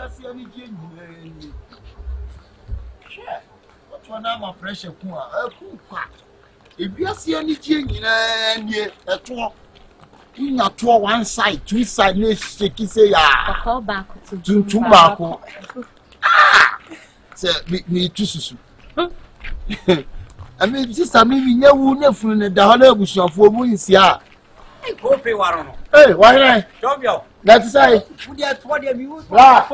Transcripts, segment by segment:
I see any change. What one am pressure if you see any change in at all, in a tour one side, two side, shaky say, call back to back. Say, me too. I mean, sister, maybe no one in the honor bush of 4 months. Yeah. Hey, why not? That's say, blah.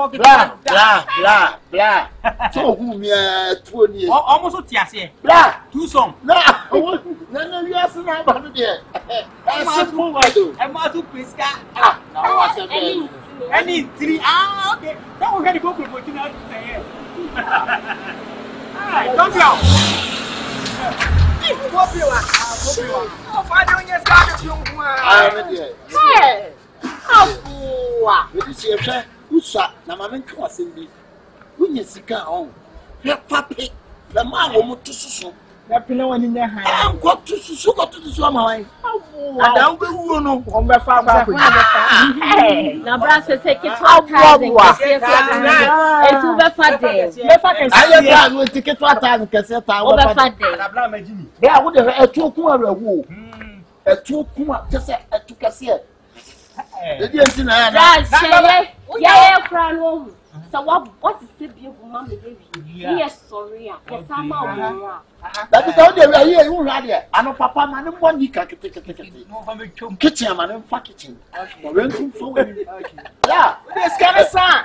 So, whom you are 20 almost what you say, blah, too some. No, you are so about it. I'm not to please. Any 3 okay. Don't get to go to what you know to say. Don't go. So what is the beautiful mommy baby? Yes, sorry. Yes, I'm out. That is how they are here. You right there. I know Papa man. One week I can take kitchen man. Fuck kitchen. Yeah. This kind of son.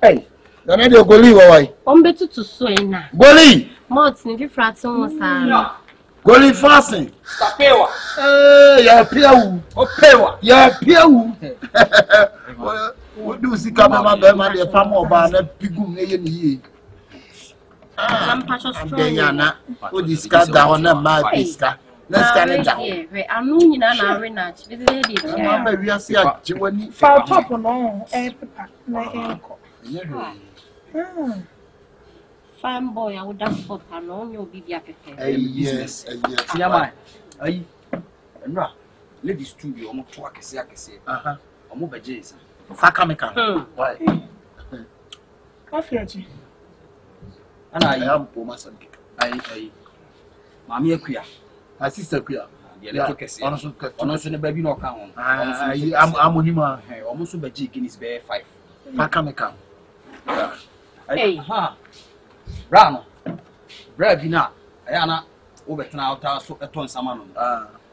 Hey, the lady of Goli, why? Better to swing. Goli! Mountain, if rats almost Goli fasten. Yeah, Pew. Oh, Pewa. Yeah, Pew. What do you see? Come on, my farm or bar, Pigum, I'm Pachas. Who discuss down on my pisca? Let's get it down. I'm no in an arena. We are seeing you top on fine boy, I would have spot and on your baby. Yes, yes. Aye, ladies studio, almost to a say, or move a jason. Facamica. Why? Coffee. And I am poor mason. Mammy, queer. My sister queer. Honestly, the baby no count. I'm almost a bajik in his bear 5. Facamica. Hey, ha. Rano. Bravina. Ayana. Over out so a ton salmon.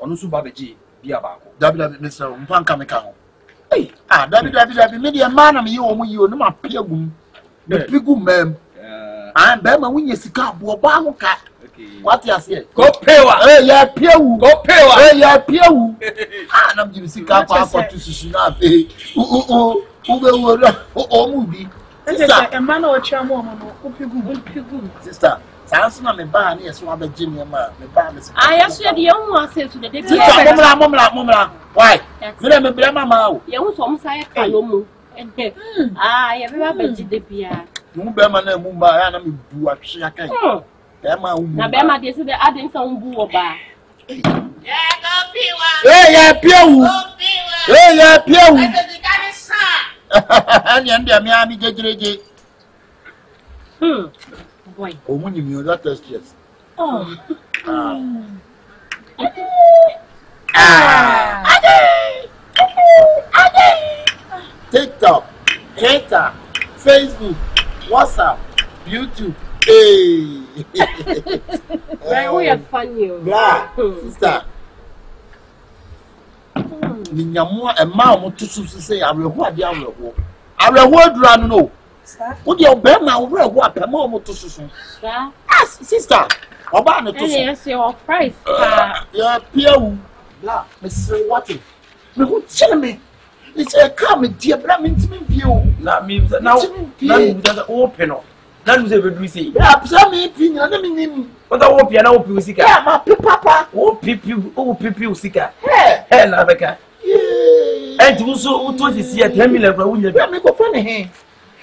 Onusu babaji. Be about. Mr. Pancamica. Hey, W. Media man, you know my pigum. The pigum, ma'am. I'm Bama when you see car, cat. What you say? Go pay what? Hey, yeah, Pew. Go pay what? Hey, yeah, Pew. I'm giving sick up for to Sushina. Oh, movie. Sister, a man or charm, sister. Sounds not a ban, yes, one of Jimmy and my babies. I asked you the young one said to the day. Mumla. Why? Let me mamma. You was almost like a lomo. I have never did the Pia. Mumba and Mumba, and I'm Buak. Bema disse the adding some boo bar. Yeah, Pew. Yeah, Pew. And the Miami JJ. Boy, oh, when you that test, yes. Oh, TikTok, Twitter, Facebook, WhatsApp, YouTube. Hey, we are funny. Blah, sister. Minyamu a man to say, I will what the hour. I will word run no. Would your bear now wear what a moment to Susan? Yes, sister. Obana to yes, your price. Yeah, Pew. Blah, Mr. Watty. No, tell me. It's a coming, dear Bramins view. That means that now doesn't open up. That was ever we say. Yeah, some meeting, I mean, but I won't be an open music. Yeah, my papa. Oh, people, sicker. Hey, Lavaka. And also, what is here? Tell me, let me go funny.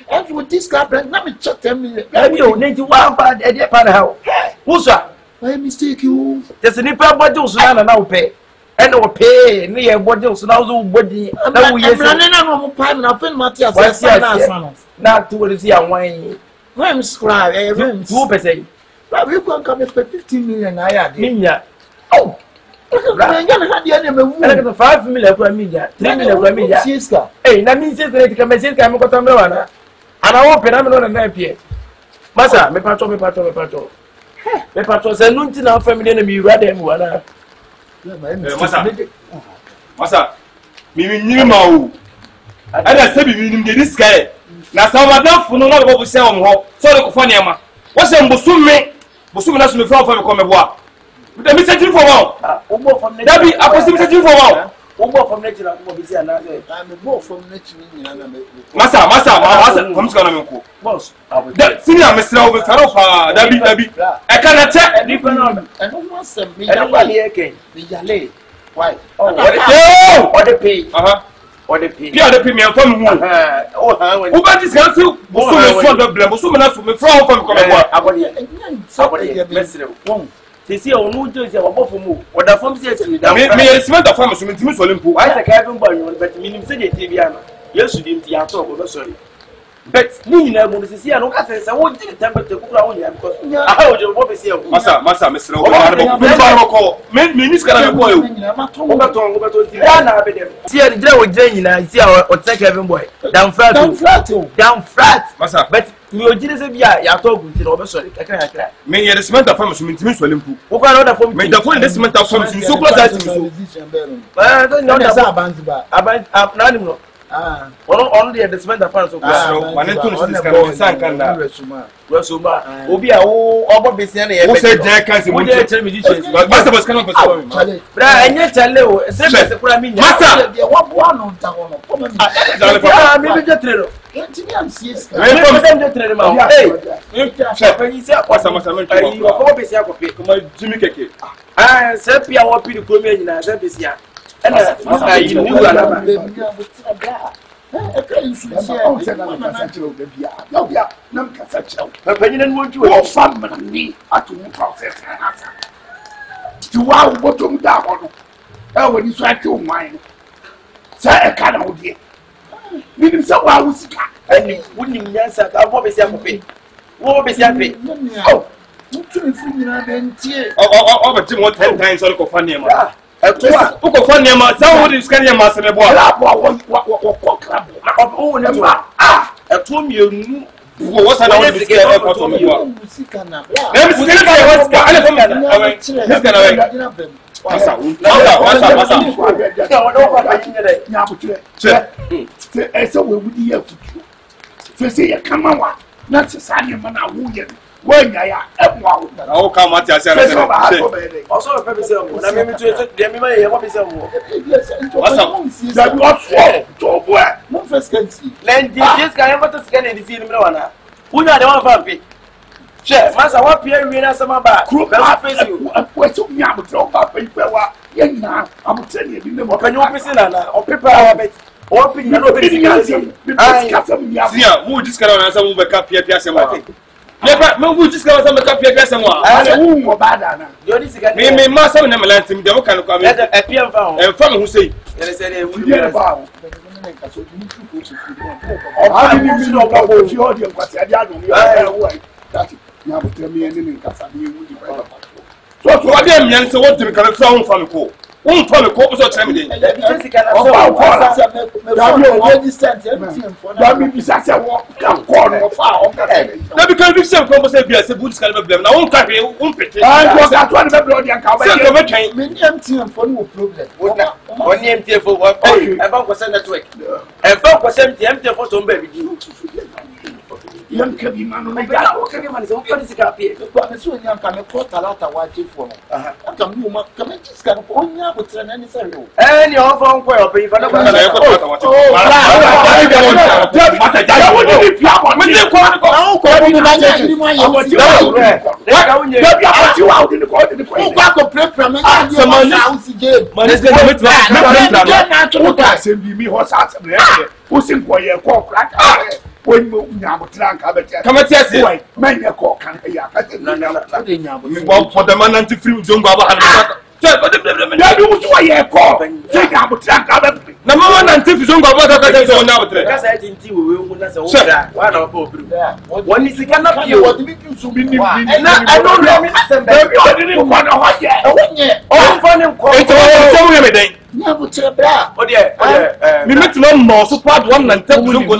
And with this car, let me check 10 million. You need to one part at the panel. Who's that? I mistake you. There's an important son and I'll pay. And I'll pay near what else now, body. I'm running out of time and I'll find Matthias. Not to what is your wine. I'm scribe, 2%. But we can come for 15 million. I had Minya. Oh, I'm going to have the enemy. 5 million for me. 3 million for me. Hey, that means that can message come to Tamana. And I open I'm not an appear. Massa, me patron. Me patron said, no, to our family enemy, rather than one. Massa, me knew Mau. And I said, you need this guy. Now, some of them for no one will sell him. So, the Kofaniama. What's a Busumi? Busumi has to from come walk. The message for all. That be a possibility for all. From nature, I'm more from nature. Massa, comes going to boss. Senior Mr. with Taropa, Debbie. I cannot check different on. And who wants them? Me, Yale. Why? Oh, what the pay? Or the pay. Yeah, the premium from who? Who got this girl too? From the blame, so much from the front from they see on who does your for move. What the form says to me, may cement of farmers with Miss Olympo. I take having by you, but meaning say Tibiana. Yes, you didn't hear talk, sorry. But Nina will see, I don't say, I won't take the temper to cook around here because I would your office here. Massa, Mr. O'Connor, Minis can see a day with Jane, I see our take having boy. Down flat, Massa, but you didn't be a talk with you over, sorry. May the cement of farmers with Miss Olympo. Who can order for me the full cement of farmers so close as you. I don't know about only the cement of farmers. One and two is sank and Resuma. Obia, oh, Bessiani, who said Jack can't see what you tell me. But Master was coming for but I yet tell you, Master, what one on Tawana? Maybe the trail. Jimmy Keke. I said, Pia, what people come in as a Bessia. And I Minimum so I was and wouldn't answer. I won't be happy. Won't be happy. Oh, over 2 or 10 times on Cofania. Cofania, someone is carrying a master of a tomb you what's another together for me. So we would hear to say a come on, not a sign man. I wouldn't. When I am, oh, come on, I said, also a purpose of what I mean to the what is what's no first can see. Land this guy, I'm not a scan in the film. Who are the one vampy? Chef, Master, what Pierre Rina some about? Crook, I face you. What's up? I'm telling you, open your person or paper habit. Open your opinion. Yeah, who just got on some backup here? Yeah, who just got some backup here? I won't go bad. Me, Master, never let him. They will come at Pierre and from who say, we hear about. Now, tell me anything. So, what them young so what to come from the court? Won't follow the court or tell me. Now, because we sell composite beer, a good kind of blame. I won't carry won't pay. I was at 1 bloody and come empty and for no problem. One empty for what? About was network. And 4% empty for some baby. Young Cabby man, man is open to copy. But the soon young can across a lot of white for me. I come you must come and just come on now with an any serial. And your phone well, if I don't when you Yamutra come at yes, man, you call can I for the man anti free Zumba. Number one anti Zumba, what I can now. Because I didn't see we will one is cannot be what we do. I don't know. Oh dear, we met no more support one and tell you go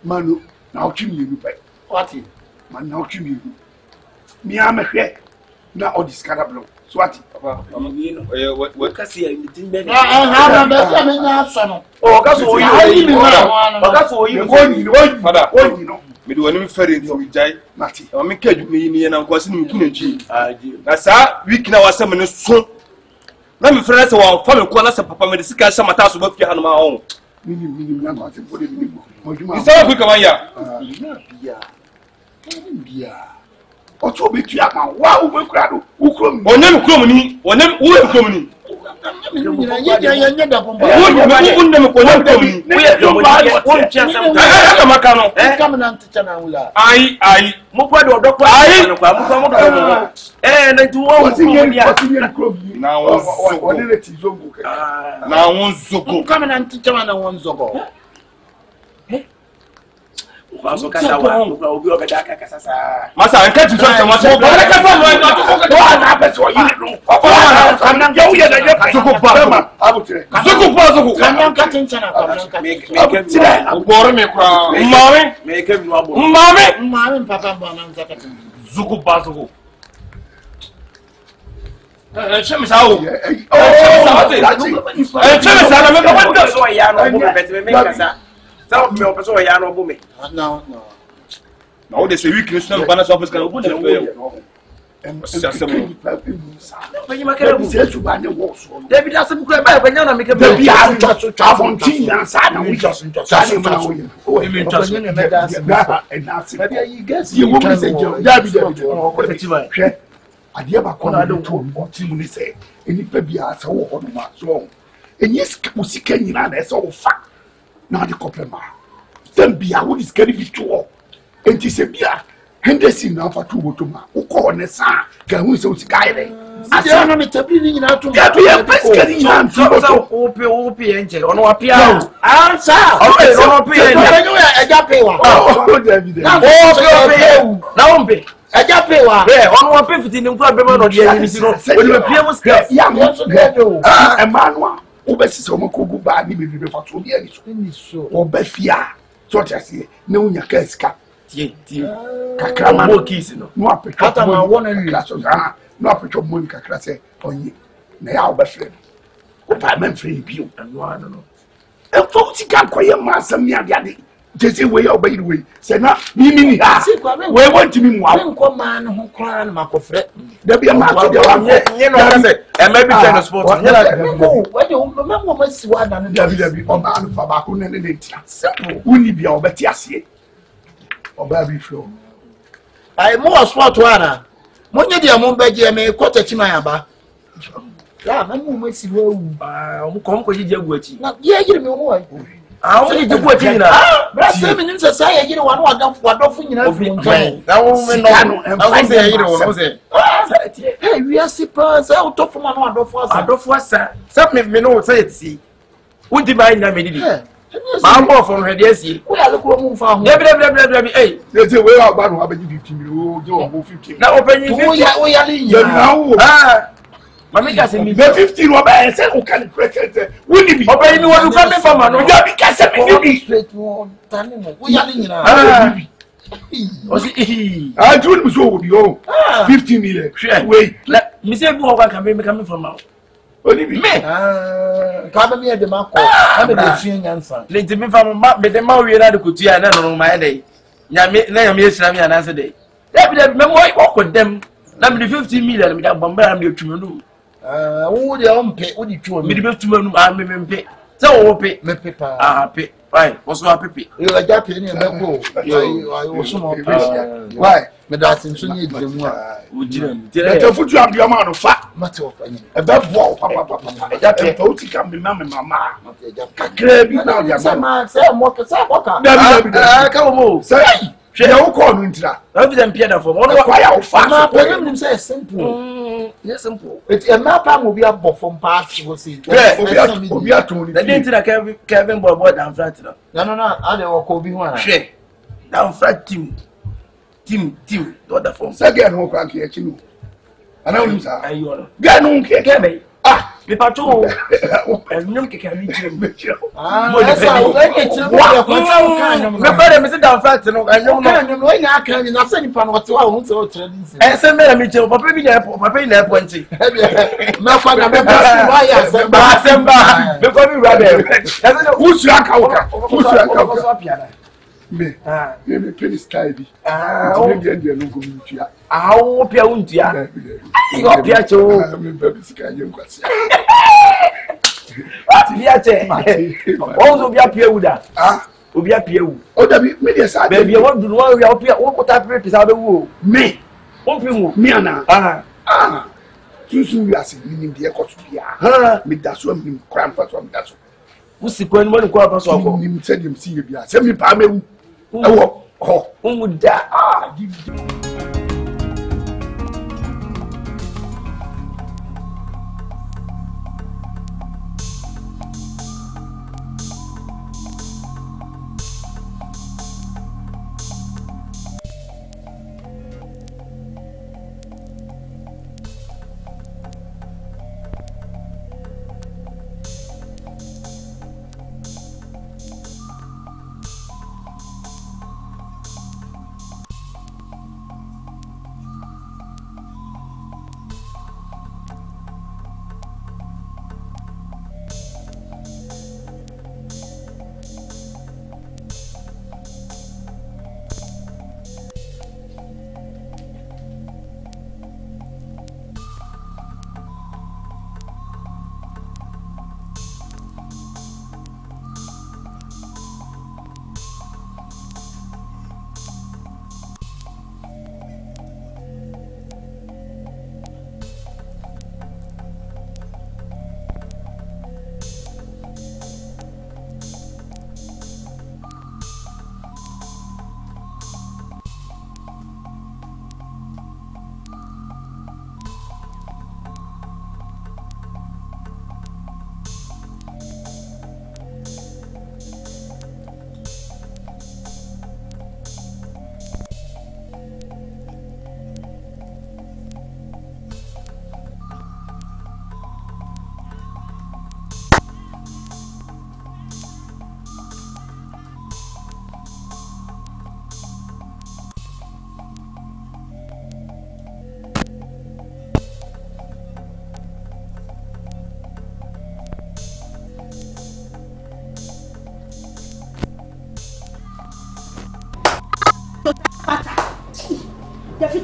Manu, now chim you pay. What? Man, now chim you. Me, I'm a head. Now, all this kind of blow. Swat. What can see anything? Oh, that's all you know. Me do any ferry to Jai, Matty. I make me and I'm causing me. That's how we can our seminary soon. Let me friends our follow corners of Papa Medica, some attacks with your hand my own. You saw a quick one, yeah. Or to be to wow, we crowd, who come, or never come, or never will come. Masa enka tu so masa o ba ka fa mo na pe so yi no o ba na yo ye da ye zuko ba abutre zuko ba zuko kan ka tin chana kan me tire agoro me kura mame me ke mi abo mame papa ba na nzaka tin zuko ba zuko cheme sa o cheme sa na me ba ba so ya no bo be me kasa. No. Now there's a weakness now, but office can open it. David doesn't cry back when you're making a baby. I'm just traveling and sad. We just you won't say, I never called to what you say. And if baby are so on my soul. And yes, Musican, that's all fact. Now the compliment. Then be a wood is getting it to all. And it's a beer. Henderson now for 2 Wotoma. Who call the son? Can we so guide? I don't know it's a bleeding out to get a best getting on to OP angel on our piano. Answer. Okay, on a jape. Now be. A jape one. On one 15 in Clubman or the when you appear was young. A man. Obesi so moko go ba ni bebe fa so bi ani so obefia so tiase na unya ka esika tie kakra ma mo kisi no apetwa ata ma wona ni so no apetwa mo ni kakra se onye na ya obefre o pa men free bi o no e fo ti kan koye ma asam ni ade jesi we ya obayi we se na ni ha we want me mu awo nko ma no ho kra na makofre da bi ma to dia wa nye no ka se e ma bi ten sport nye la we de o ma mo si wa na da bi o ma no fa ba ko ne ne tia simple uni bia obeti ase oba bi flow ai mo sport wa na mo nye dia mo beje me kwota chi man aba ya ma mo si wa u o ko jije agu achi na ye yire me ho ai ah o jije agu achi na bra se me nim se sai ye yire wa no adofo nyina fi nkan na wo me no se ye yire wo no se hey we are super say o to fo ma no adofo asa se me no say ti wo di mai na me di ma mo fo no hede asi wo ya lekuro mu fa ho bla eh dey we wa gba no abeji 15 million o je o 15 na open 50 wo ya le yin na wo mami ka se mi 15 wo ba se o kan president wo ni bi open ni wo du ka me fa ma no ya bi ka se me ni bi straight wo tani mo wo ya le yin na o si tu ni so wo bi o 15 million we mi se bu o kan me fa ma o ni bi me Come me the man call. I'm the Shin Yansan. Let me from the Maui and the Kutia and on my day. Yami, Sami and answer day. Let me memory walk with them. Let me 15 million without bombarding you. Who the own pay, would you to me? I'm pay. So pay, me paper. Pay. Why? What's my pay? You are Japan in I was some why? But that's in Sunny. Would you put you up your man of fat? Matter of a bad wall, papa. That told you can be mamma, mamma. Crabby now, some walker, come on, say, she don't call into that. Rather than piano for one of our fat. Them say simple. Yes, simple. It's a map will be up from past. Will see. We are told the didn't Kevin Boy down flat. No, I don't call me one. Share down flat team. Tim, what the form? Second, who can't catch you. I know him, sir. Get no care. Ah, the patrol. And no can reach him. Ah, my father, Mr. Downfat, and I know I can't. I'm saying, what to our own so trading. And send me a meeting, Papa, Papa, 20. My father, before we rub who's your account? Who's your account? Me, me penny style. Indian no go into ya. How pia untia? You pia cho. Me baby sika you kwase. What pia che? O so pia uda. Ah, obi pia u. O da bi me dey say. Baby, what do one we pia wo kota pisa be wu. Me. Won pia mu. Me ana. Ah. Tusu we as me nim dey ekoto bia. Me da so me kram fa so me da so. Wo sikwan mo ni kwa fa so ko. Nim say dem see bia. Say me pa me wu. Umuda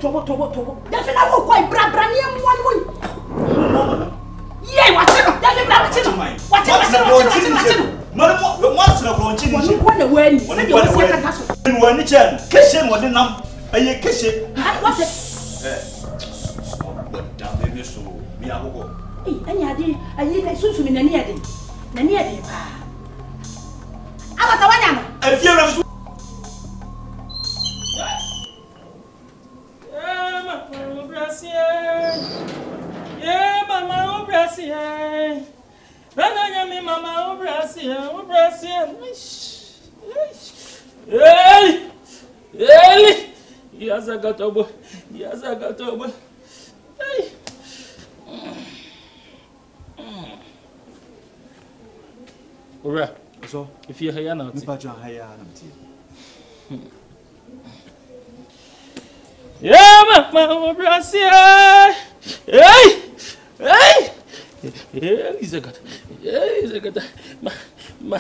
Tobo. That's not quite Branium 1 way. Yeah, what's it? What's Yeah, Mama, Brazil. Ranayami, Mama, Brazil. Hey! Yes, I got over. Hey. Ora, so if you hear now, yeah, Mama, Brazil. Hey! Isagata. Isagata. Ma.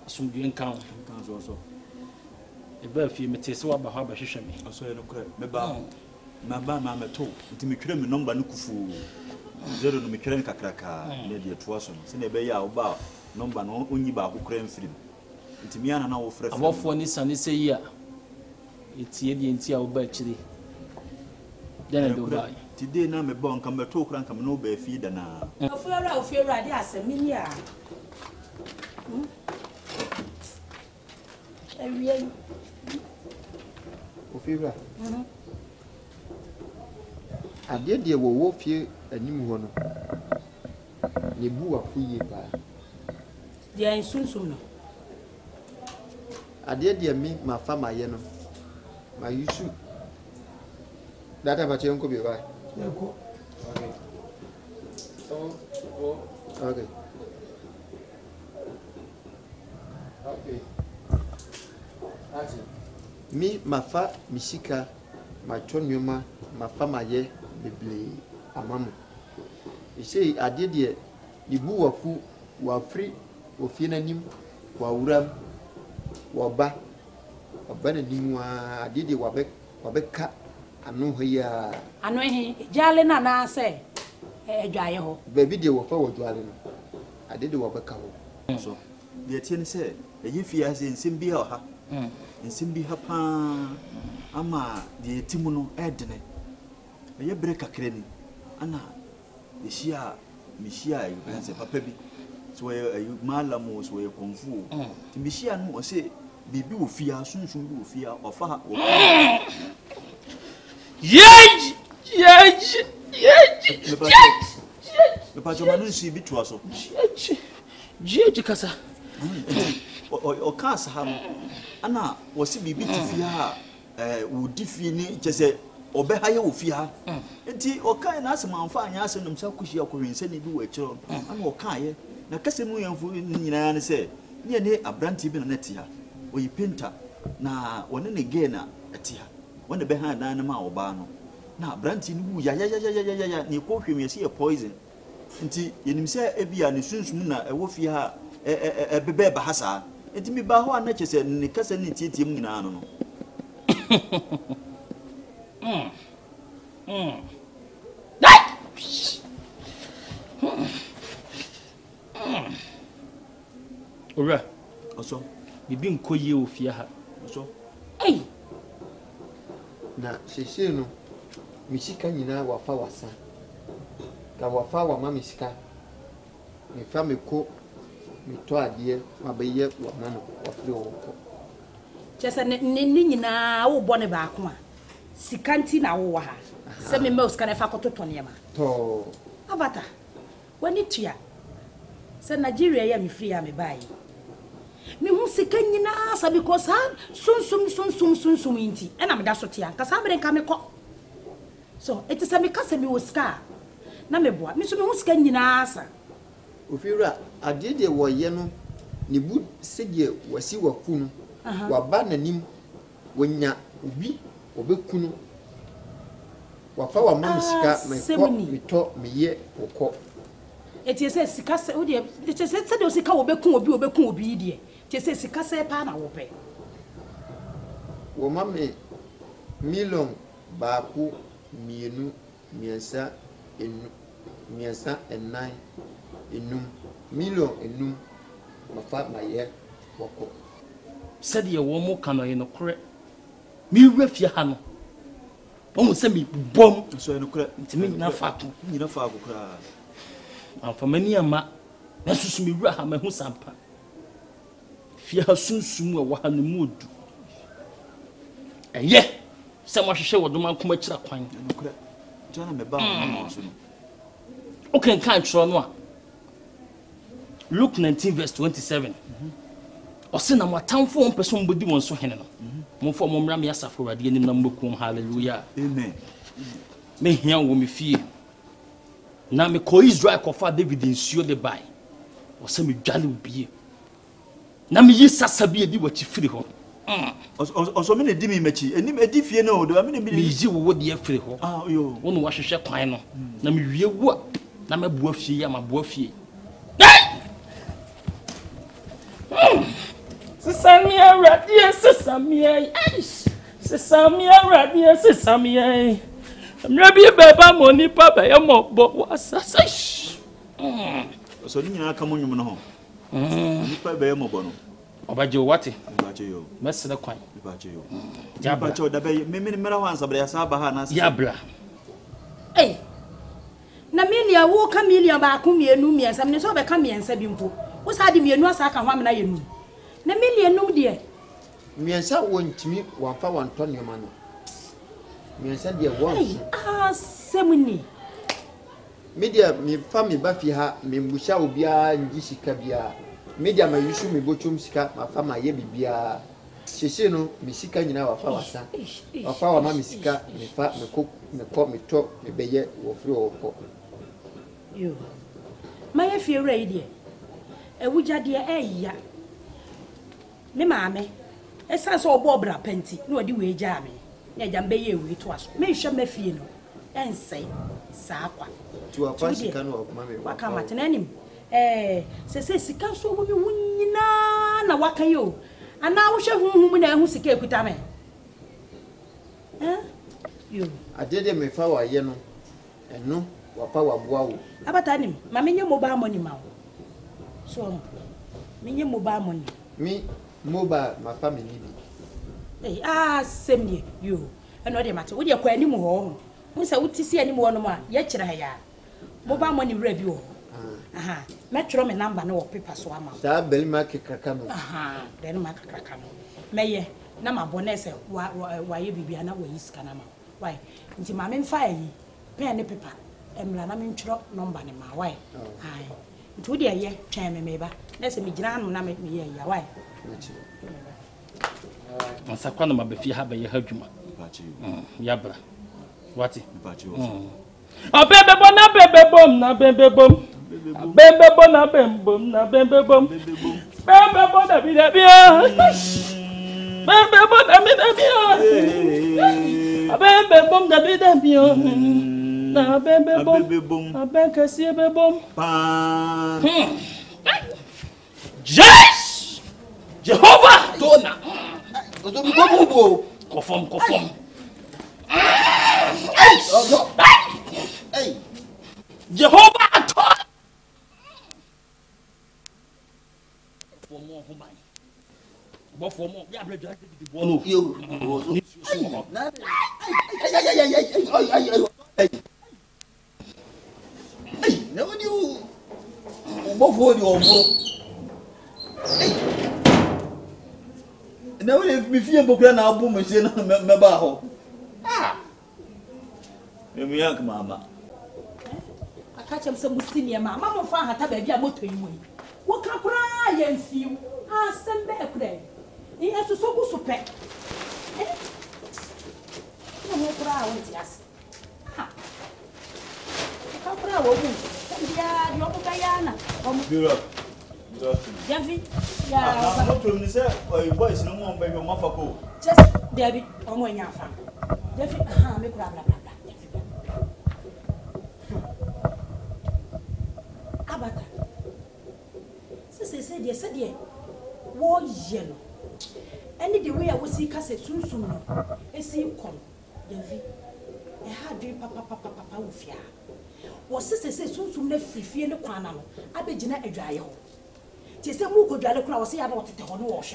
Some doing count also. A birth you may taste what about Harbor Shishami. Also, my mamma told to me cream number Nukufu. Zero no Mikren Kakraka, Lady Twasson, Senebeya about number no only about who cream film. Intimiana now fresh. I'm off one is and it's a year. It's Yedi and Tia Berchly. Then I do buy. Today, now my bone come back to crank and no bear feed and now. Of your ideas, a minia. Ofira. Adeɛ deɛ wɔwɔ fie anim hɔ no ne bu afuye ba deɛ nsunsum no adeɛ deɛ mi ma fa ma yɛ no ma yusu data ba kyɛn ko bi ba yɛko okay mi ma fa misika ma twonwoma ma fa ma yɛ beble amamu ise ade de ibu wafu wafri ofie nanim wawuram woba na nimu ade de wabeka anu hoya anu he jale na na se edwaye ho baby de wofa wodwale no ade de wabeka ho so de tie ne se eyi fia se nsem bi ha nsem bi ha pa ama de timu no edene eye break akre ni ana de shia mi shia e papa bi so e malamu so e konfu ti mi shia no o se bibi wo fia sunsun bi wo fia ofa Yej le pa joma no si bi to aso Yej kasa o kasa ha ana wo se bibi ti fia wo di fie ni chese obe ha ye wo fia enti o kan na asem amfa anya asem no msa kuhia kwinse ni bi wo akiro ana o kan ye na kase mu yamfo nyina ne se ne ne abranti bi na neti ha o yi painter na wona ne ge na eti ha wona be ha dan na ma wo ba no na abranti ni wu ya ne ko hwem ye se ye poison enti yenim se ebia ne sunsum na e wo fia ha bebe ba ha sa enti mi ba ho ana chese ne kase ne tietie mu nyina no Ora oso bibi nkoye ofia ha oso na sese no misika nyina wafa wasa ka wafa wa ma misika me fa me ko me to ade ma be ye wa ma no wafre wo ko chese ne nyina wo bɔ ne ba ko a sikanti na wo wa ha se me mouse kana fa kototo ne ma to avata wani tua se Nigeria ya me free ya me bai me hu sika nyina sa because sunsum inti ena me da so tia ka sa bere ka me ko so it is me ka se me wo ska na me boa me so me hu sika nyina sa ofira ade de wo ye no ne bu se de wasi waku no waba nanim wonya obi obekunu wafa wa ma misika me ko mito meye okọ eti se sika se wo de se de sika obekun obi de eti se sika se pa na wo pe wo ma me million ba ku mienu miensa enai enum million enum mafa maye woko said ye wo mo kano ye no kore mi wafia ha no o mo se mi bom so ye no kore ntimi nyina fa ko kra amfamani ama na susu mi wura ha ma hu sampa fia sunsum wa ha no modu eye se mo hwehwe wo do man kuma kira kwan no kore jana me ba mo so no o kan tro no a Luke 19 verse 27 Osina matamfo on person bodi won so hene no momfo momra me asafo rade anim na mbokum hallelujah amen me hia wo me fie na me ko Israel ko fa David nsuo de bai o se me dwale obie na me yi sasa bi edi wachi firi ho Oso me ne di me machi. Enim edi fie na odo. Me ne bi yi wo de afiri ho. Ah yo. Wo no wa hwehwe kwan no. Na me wie wu a na me boa fie ya ma boa fie. Sesamia radio sesamia. Sesamia radio sesamia. Mrabi beba moni pa ba ya mo bo asasa. So ni nyina ka mo nwum no ho. Ni pa ba ya mo bo no. Obaje wati. Obaje yo. Mesere kwan. Obaje yo. Ya ba cho da be me mera ho ansa bra ya sa ba ha na. Ya bra. Na milia wo ka milia ba ku mienu miensa me so be ka miensa bi mpo. Wo sa de mienu asa ka ho amena yenu. Na milia num de. Miensa wontimi wanfa wanto ne ma no. Miensa de won. Semuni. Media mi fa mi ba fi ha me mbusha obia ngi sika bia. Media ma yusu mi bochum sika ma fa ma ye bibia. Sheshe no mi sika nyina wa fa wasa. Wa fa wa ma mi sika mi fa me ko me to me beye wo fri wo ko. Yo. Ma ye fi ewra ide. Ewujade eya. Me maame. Esa so obo bra penti. Na odi we gya me. Na gya mbe ye we to aso. Me hwe ma fie no. Ensei. Sa kwa. Tu wa fa sika no ma me. Wa ka matenanim. Se sika so wo nyina na waka yo. Ana wo hwe hunhum na ehu sika ekuta me. Yo. Adede me fa wa ye no. Eno wa fa wa boa wo. Abatanim, ma menye mobile money ma wo. So, menye mobile money. Mi mobile ma fa me ni bi. Semni yo. Eno de mate. Wo de kwa anim ho. Wo se wutisi anim ho no ma, ye kire ha ya. Mobile money wura bi wo. Aha. Metro me number no wo paper so ama. Sa beli ma kekraka no. Aha, de no ma kekraka no. Meye na ma bonese wa ye bibia na wa yiska na ma. Why? Nti ma me mfa yi. Pen ne paper. Emla na me ntro number ne ma why? Ai. Nti wo de ye twen me meba. Na se me gina anu na me ye ya why? Masakwa na mabefi ha ba ye ha dwuma. Ya bra. Wati? Abebe bo na bebe bom na bebe bom. Bebe bo na bebe bom na bebe bom. Bebe bo na bi da bia. Bebe bo na bi da bia. Bebe bom na bi da bia. Na bebe bom. Abeke si bebe bom. Pa. Jesus! Jehovah Dona. Conform. Hey! Jehovah Dona. For more human. But for more, yeah, brother, the bono. Hey, never knew. What for you? Now if me feel bokra na abu me se na me ba ho. Me yak mama. Aka chem se musini ma mama fa hata ba bia moto yi mu. Wo ka kura ye nfiu. Asem be kura. Ni esuso gu so pe. Na mo kura wo ti ase. Ka kura wo bu. Ya yo ko kayana. Biro. David, yeah, I'm not to say, boys, no more baby, Mafako. Just David, I'm going out. David, make blah blah blah. Abata. Said, yes, war yellow. Any the way I was see Cassette soon, a see come, David. A hard dream, papa, with ya. Was sister says soon left free in the corner. I bet you not a dry hole. Tis a mook of the crowd, say about it on wash.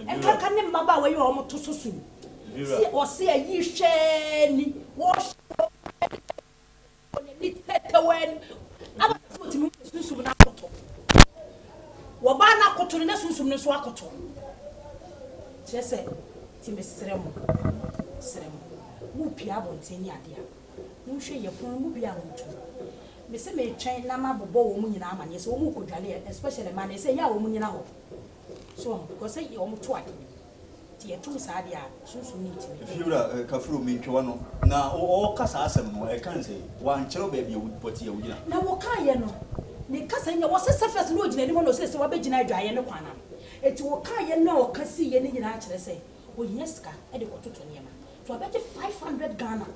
And can never mabba where you are almost too soon. Or see a ye shiny wash. When I was to move soon. Wabana Cotorina soon as Wakoto. Just said, Timis Seremo. Mupia won't say any idea. You share your phone, Mupia won't. Mr. May train Nama Bobo woman in Aman, yes, Omuko Jali, especially man, say, ya woman in our home. So, because I almost twice. Tia two sadia, soon need. If you are a Kafru mean Chuano, now all Casasam, I can't say one child baby would put you. Now, what can you know? The cousin was a surface lodge, anyone who says to a big dry and a pana. eti wo ka ye na o ka si ye ni nyina a kire say o yeska e de ko toto niema to abeti 500 Ghana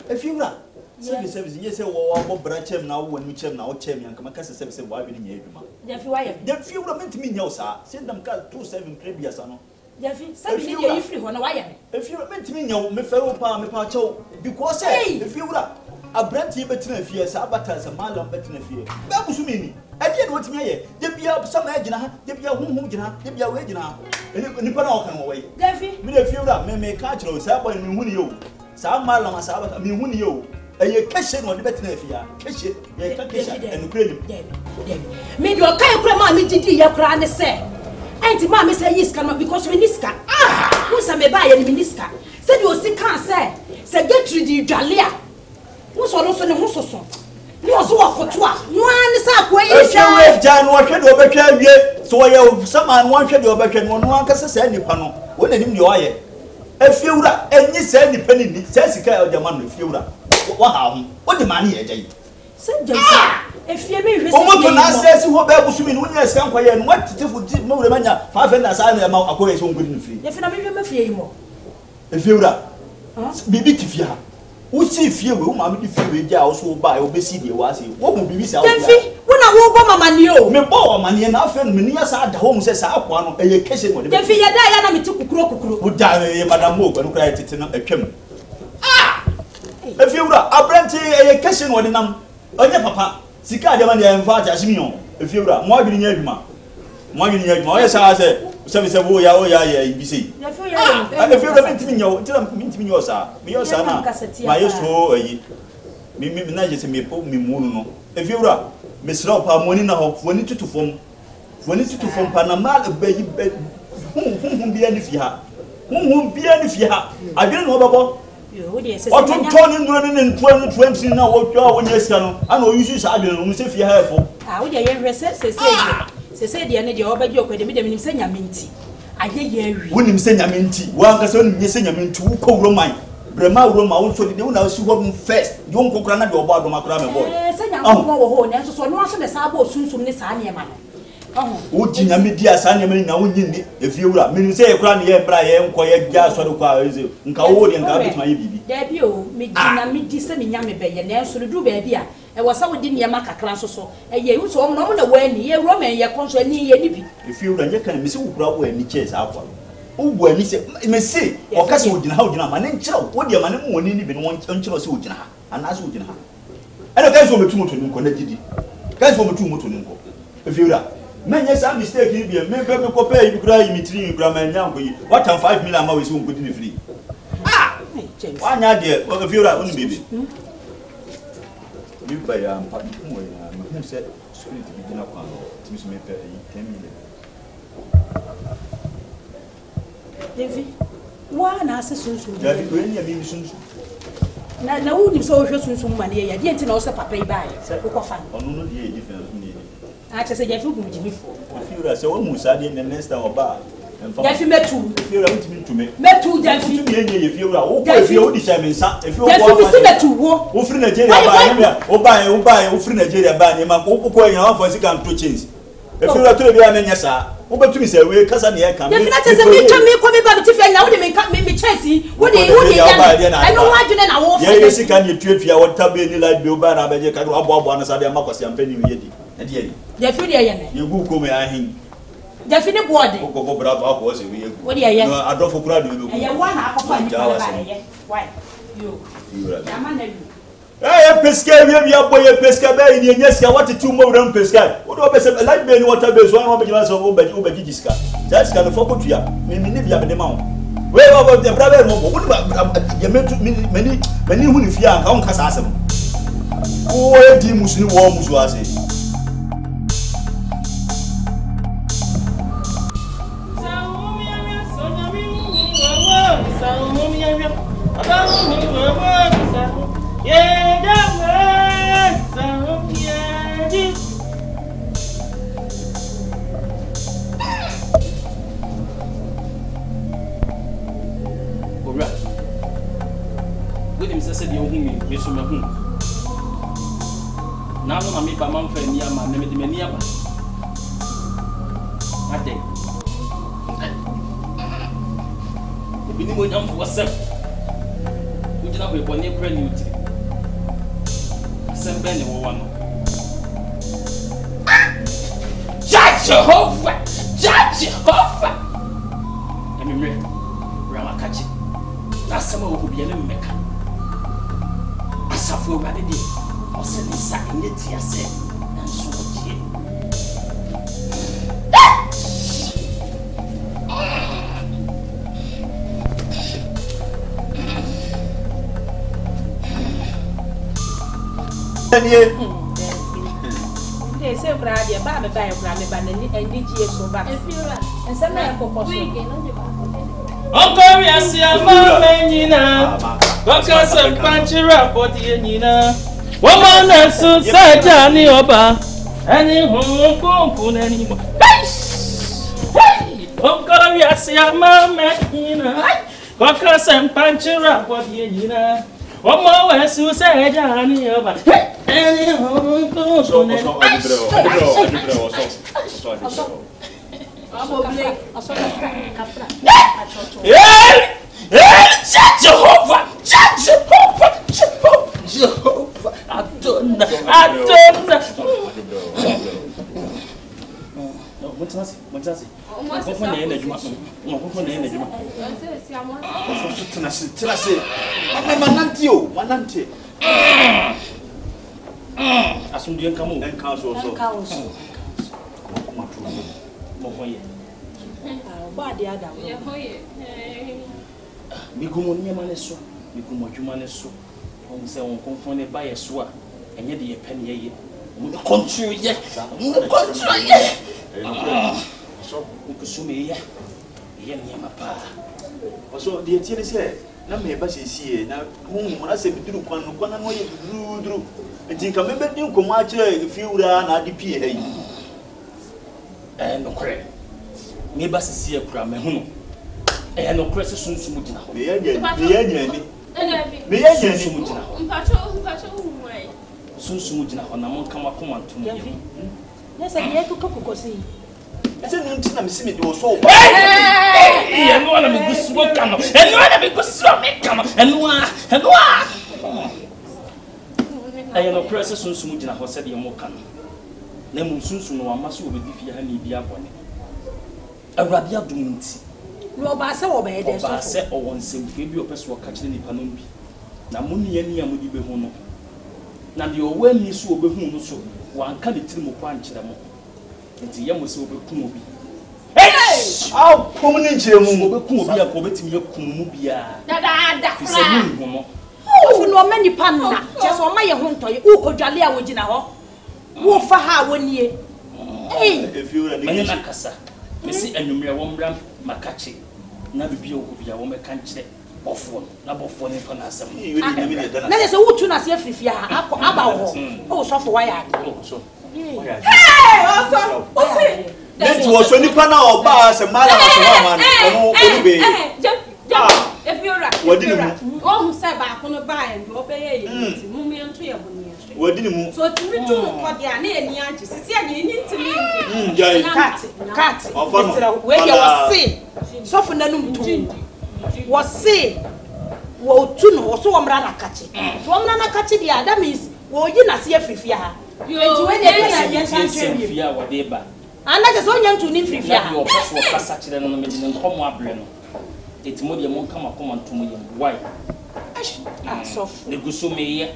Efiura service yes wo branch na wo wanu chem na wo chem yanka maka service wo abi ni eduma Jafi wa ye Jafiura mentimi nya o sa send them call 27 previous ano Jafi sabi ni ye free ho na wa ye me Efiura mentimi nya me fa wo pa me pa chew because Efiura abranti betina fie sa abata sa malam betina fie ba busumi ni ade de wotimi aye de bia sama agina ha de bia hunhun gina de bia we gina ni pa na o kan wo we Jafi me de Efiura me ka kiro sa boy me huni yo sa malam sa abata me huni yo eye keshe no de betina fie keshe ye ka keshe enukure ni me do kai kura ma me didi ye kura ne se enti ma me say yiska no because we niska who sa me ba ye ni niska se de o si kan se get di dwalea so no so ne ho soso ni o so wakoto a no an sa ko yi hwa we ja no hwe de obetwa wie so ye sama no hwe de obetwa no an kase sa nipa no wo nanim de o ye Efiura enyi sa nipa ni sa sika o jama no Efiura wa ha ho o de mane ye jai se jai efie me hwe o moto na asesi ho ba busumi no nya sika nkwa ye no watitefu mo wure manya 500 sa na ma akoye so ngudi no fie ye fi na me hwe ma fie yi mo Efiura bibi tifia Usi fie we ma me fie we ja so ba e obesi de wa se wo mu bibi sa wo Tefi wona wo bo mama ni o me bo mama ni na afa no me ni asa da ho mu se sa akwa no eye kese mo de Tefi ye da ya na me ti kukuro wo da ye madam mo kwanu kra tete na atwam Efiura abranti eye kese no de nam onye papa sika de ma ne emfa ta asimion Efiura mo adwini nya adwuma o ye sa se se wo ya ye ibisi Efiura mentimi nyawo sa me yo sa na ma yeso ayi mi na je se me po mi munu no Efiura me sra pa moni na ho foni tutufom pa na mal bayi hum bia ni fi ha adwene no bebo o to ni nduro ni ntuan 20 na wo twa wo nya sia no ana o yusu sa adwene no se fi ha efo wo de ye hwese se de ne de obaji okwede me de nim se nyamenti aye ye awi wonim se nyamenti wo anka se wonim se nyamenti wo ko roman brema roma wo so de wo na si ho first de wo nkokora na de obo adom akora me boy se nyamenti wo ho ne so no so de sa ba osunsum ne sa ne ma no wo ji nyamedi asa ne ma na wo nyindi Efiura menim se ye kora ne ye bra ye nko ye gya so de kwa eze nka wo de nka betuma ye bibi da bi o me ji na me di se me nyame be ye ne so du ba bi a e wo sa wo di ne ma kakra so e ye wo so no na wo ani ye roman ye konso ani ye ni bi Efiura nye kan me se wo kura wo ani chase akwa wo bu ani se me se o ka se wo gina ha wo gina ma ne nkyira wo de ma ne mo ni bi no nkyira se wo gina ha ana se wo gina ha ene ka so metu moto ni nko na gidi ka so metu moto ni nko Efiura menye sa mistake ni bi me be me ko pay bi kura imitri kura ma nya nko yi what am 5 million ma we so nko di ni free wanya de Efiura oni bebe mi ba ya mpa mo ya me se spirit bi gina kwa timi so me pay 10 million Devi wa na ase sunsun ya bi ko ni ya mi sunsun na wo ni so hwe sunsun ma ne ya de nti na o se papa yi ba ya ko fa onu no de difference ni a che se je fi gun jimi fo Efiura se wo musa de next time oba ya fi metu Efiura mutimi ntume metu ja fi mutumi enye Efiura wo ko Efiura wo di shame nsa Efiura ya fi si metu wo free Nigeria ba ne o ba wo free Nigeria ba ne ma ko ko enya wa for sika nto change Efiura to bi amenya sa wo betumi se we kasa ne ya ka ya fi na che se mi twa mi ko mi ba bi ti fi na wo de mi chance wo de ya no wa dwene na wo ye sika ne tuatua wo tabe ni light be o ba na ba je ka abo na sa de amakwasi ampani wi yedi na de ye ya fi de ye ne ye gu ko me ahin ya fi ne board ko ko bra ba ko se wi ye wo de ye no adofo kura de be ya wa na akọfa ni ba ye why yo Efiura ya ma na wi pesca we boy pesca be ni nyesia what tu mo ram pesca wo do be se light be ni water be so an be jima so wo be giska just can for kotua me ni bia be de ma wo we wo de bra be mo wo ni ya metu mani hu ni fia ka won kasa asem wo di musuni wo musu ase William says the young me so me hu. Now no me ba man fa ni ama me de mani aba. Ade. Obini mo nyam fo sem. Ujina bo ebone kura ni uti. Sem ben ni wo wa no. Jehovah! Jehovah! Emimre, Rama Kachi. That's some of the Mecca. Asafo Badi, or send me sack in the tea, said, and so say, Bradia, Baba, by a Brammy, and DG so bad. And some man for Uncle, yes, I'm Menina. Because I'm punchy rap for the Nina. Woman, that's so sad, Johnny Oba. Any home, anymore. Uncle, yes, I'm Menina. Because I'm punchy rap for the Nina. Woman, that's so sad, Johnny Oba. Any home, Jehovah! Migumonia maneso, Migumojumaneso, on say on confone by a swa, and yet the penny, country yet, country yet. So, Ukusumi, Yamapa. Also, the Etienne said, now may pass here, now whom I said, do one way, drew, and think I remember you come out if you ran at the PA. And no credit. Maybe I see a cram, and no crescent soon to Mutina. Soon Sumutina, and I won't come up to me. Yes, I get to Coco see. I said, I'm seeing it was so bad. And one of the good smoke come, and one of the good smoke come, and one. I am a person soon Sumutina, who said you're more can. Name soon, no, I must be if you have me be up on it. A rabia doing it. Robasa or bed, I said, or one same baby or person were catching the panumbi. Namuni and Yamudi Behono. Now the awareness will be whom so one can tell me punch them. It's a young was over Kumubi. Hey! How prominent Kumubia, Cobetim your Kumubia. That's a new oh, no many panna, just on my home toy, Uko Jalia would in a hall. Who for her 1 year? Hey, if you are a Nakasa. Missy and you may womram Makachi. Nabibio will be a woman country. Off one, number 4 in Panasa. That is a wood to us if you are about. Oh, so for why I so. Hey, also, that was when you pan out bars and Mala. If you're right, what did you all say back on a buy and obey Mummy and Tria? What did you so to return what the Annie see, you need to leave cat, where you was say, soften the noon to was say, well, two no, so I'm rana catching. So I'm rana catching the other means, well, you not see a free fear. You went to whatever. And that is all young to need free fear. Your personal passage and on the come up. It's more than one come to me. Why? Soft. The Gusumi.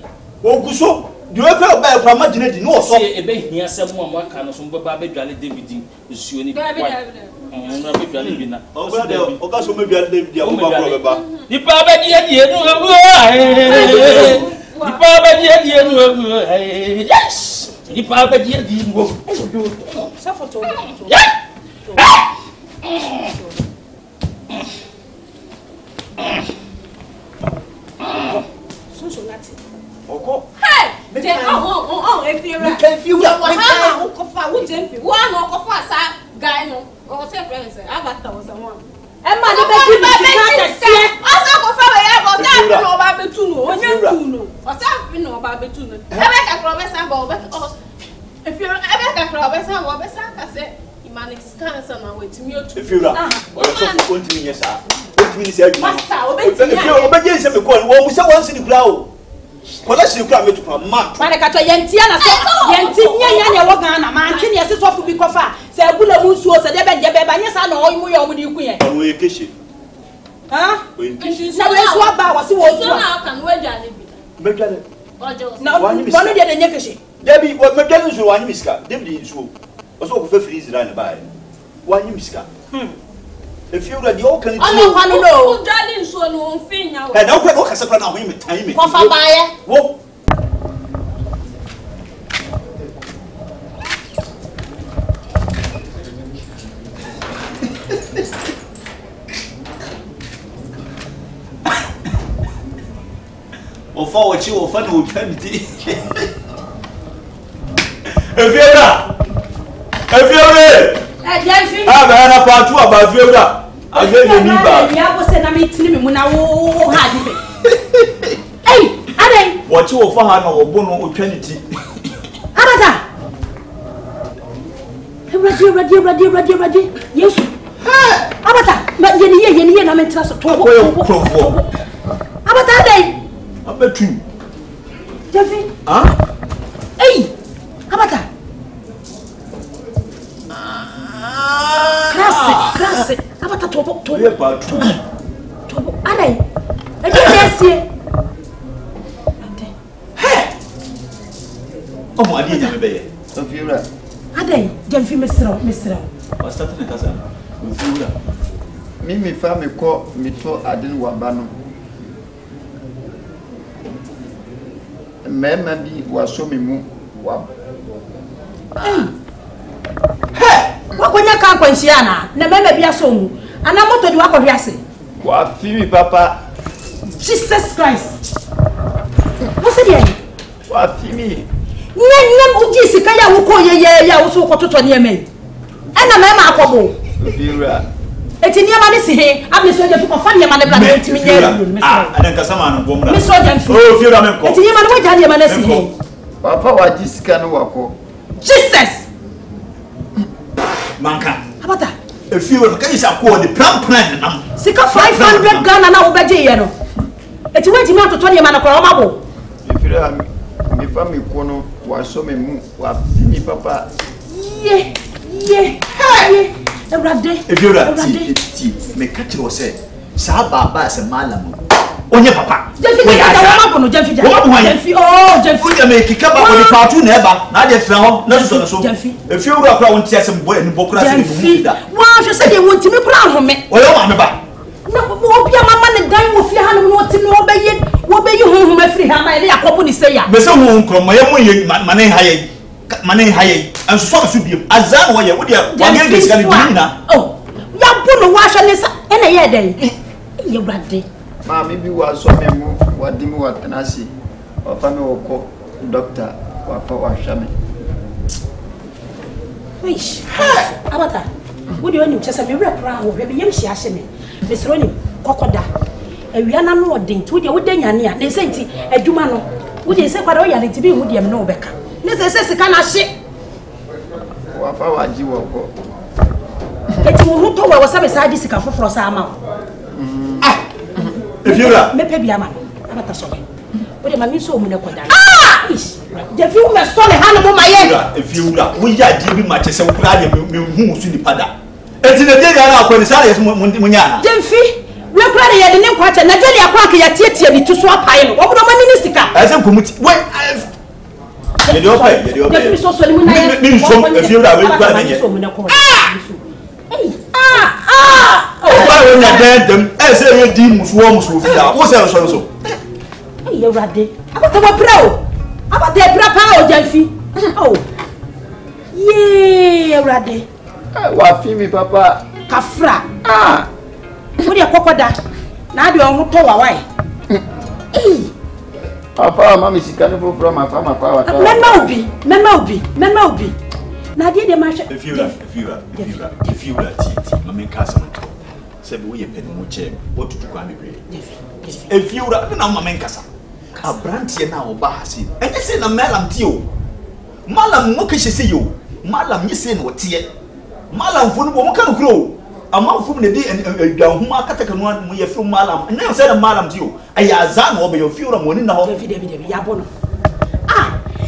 Oh, Guso, do you ever buy from imagining? No, so a baby here, someone kind of some Baby David, you see any baby. Oh, also maybe I'll leave the other. The Papa yes, the Papa did go. Suffer to hey! If you can feel one of us, guy, no, or say friends, I got someone. And my if you're ever cancer na wetimi otu. If you are, want me yes, what means you? Master, obey say me call. Wo say once in the crowd. Collect the crowd to come mark. Man ka to yentia na so. Yenti nya na wo Ghana man tin yes so fu bi kofa. Say abula mu nsuo say de be ba nya sa na o mu ye o mu di ku ye. O ye keshi. Ha? Na we so aba wo se wo so. Na kan we dwane bi. Be dwane. Na wonu de nya keshi. Debi wo me dwane nsuo wanyi miska. Debi nsuo. O so ko fe freeze ra na ba. Wanyi miska. If you ready, you can do it. No, darling, so no thing now. And now, what has a plan of him? Time. What for buyer? What? Or for what you will find with penalty. If you're not, I'm part two about you. I get you back. I was saying, I'm eating when I had it. Hey, Ade, what you will find or Bono or Trinity. Abata. Ready. Yes. Abata, but Yenny, I'm in trust of Abata Day. I bet you. Jeffy? Huh? Hey, Abata. Classic. Abata tobo. Ade. Hey. Oh, my dear, baby. So feel that. Ade, Jeffy, Mr. What's that in the cousin? Mimi family call me to Adin Wabano. Mema bi waso me mu wa. Hey! Wakonya kan kwanhia na mema bi aso mu. Ana moto di wakɔhwe ase. Wa fimi papa. Jesus Christ. What's it? Wa fimi. Nyem uji sika ya wo koye ya wo so kototo ne eme. Ana mema akobo. Fira. Eti niama ne si he, am so je ko fa niama ne bla na ntimi nya. Ah, adan ka sama no bomra. Me so je nfi. Oh, Fira me ko. Eti niama ne wo ja niama ne si he. Papa wa ji sika no wako. Jesus. Manka. Abata. E Fira ka yisa ko the plan nam. Sika 500 Ghana na wo beje ye no. Eti wenti me atoto niama na ko o mabo. Fira me fa me ko no wa so me mu wa mi papa. Ye. Hey. If you're a tea, make catch you say, Saba as a malam. On your papa. Jeffy, oh, Jeffy, make a cup of the cartoon never. Now they found not so. Jeffy, if you were a crown, tears and boy and Bocra, why you said you want to be crowned for me? Well, I'm about. No, be a mamma and dine with your hand, what to know by it. What be you home, my free hand? I company say, but some won't come my money high. Money high and so to be as that way. Would you again this Galina? Oh, young Puno wash and a year day. You braddy. Mammy, you was so many what do you want and I see or family or call doctor or for Shami. Wish, Abata, would you only just a miracle or maybe you see Ashimi? Miss Ronnie, Cocoda, and we are not more ding to your Dania. They say, a Jumano, would you say what I need to be with you no Becca? Necessary can I shit? What for you will go? It's who told us beside this for Sama. If you are, maybe a man, I'm not sorry. But I'm so many. Ah! The few must stole a hand of my head. If you are, we are giving matches and crying who's in the pada. And in the day I when the Sally Munya. Jeffy, we're crying at the name quarter, Natalia Quack, your teacher to swap pile. What would a minister? As a committee. Well, Papa. Kafra. Ah, what your cocoda? Now you are to why? Papa, Mammy, she can't go from my farmer power. Men will be. Now, dear, if you are tea, Mammy Castle, said we a penny more chair, what to go and if you are no Mammy Casa, a brandy now, Bahasi, and you say, a malam to you. Malam, what can she say you? Malam, you say what tea? malam fu no mo kan kuro amanfo ne di adwahuma kataka no mo ye fru malam na say malam ti o ayaza na obe yo fiura mo ni na ho David ya bono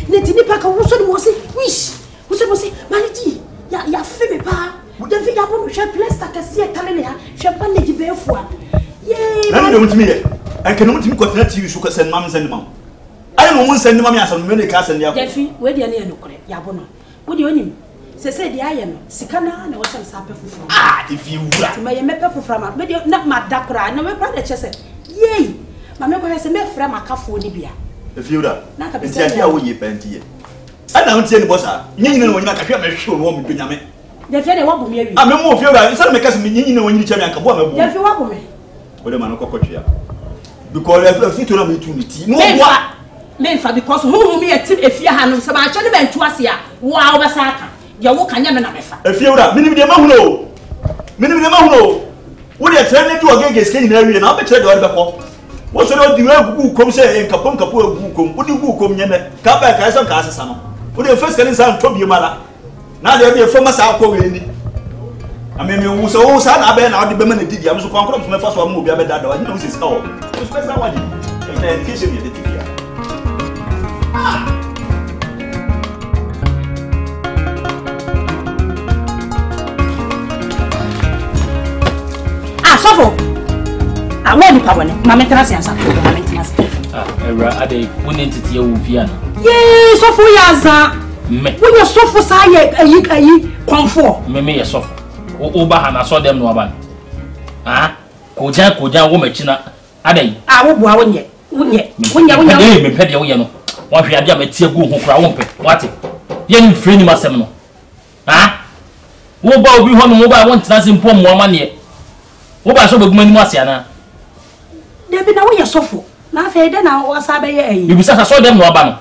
ne tini pa ka wo so mo se wish wo so mo se maliji ya fe me pa David ya bono she plesta ka sie tale ne ha she pa ne gi be fu a ye na me mutimi ye anke no mutimi kwatena TV so ka sen mam sen mam ayi mo mun sen mam ya san me ne ka sen ya David we dia ne no kore ya bono wo di onim se dia ye no sika na wo se sa pe fufuru if you wura ti me me pe fufuru ma me dia na ma dakora na me brother che se ye ma me ko se me fra makafo ni bia if you wura nti adia wo ye penti ye ana won tie ni bossa nyinyina no nyina kahwe me hwe wo me donyame David e wa bu me awi me mo fi wura se me kase me nyinyina wo nyini chame anka bo ma bu David wa bu me wo de ma no kokotwea because if you to na me tu ni ti no wa me fa because who me etim efia ha no se ma che ne bentu ase a wo a wo besa aka ya wo kanya me na mefa efia wura minim de mahuno wo de trene di ogege ske nyina wi na wo be kire de wo be ko wo so no di wa gugu kom se nkapom kapo gugu kom wo di gugu kom nyene ka ba ka so ka asesa no wo de first kan san to bi mala na de bi fo masa akọ we ni ameme wo so sa na be na wo de be ma na didi am so kon kon me fa so am obi abeda da wa nyina wo se ska wo so pesa wa di education ye de tifia sofo awon pa woni ma mentena se ansa ma mentena se era ade woni ntiti ewu fia no ye sofo ya za me woni sofo sa ye ayi konfo me ye sofo o ba ha na so dem no aba ko jan wo machina ade wo bua wonye me pede wo ye no wo hwe ade a metie gu ho kra wo mpe wate ye ni free ni masem no wo ba obi ho no wo ba won tena se mpo mo amane wo ba so beguma ni mu ase ana David na wo ye sofo na fe de na wo sa be ye ayi bibisa so dem no aba no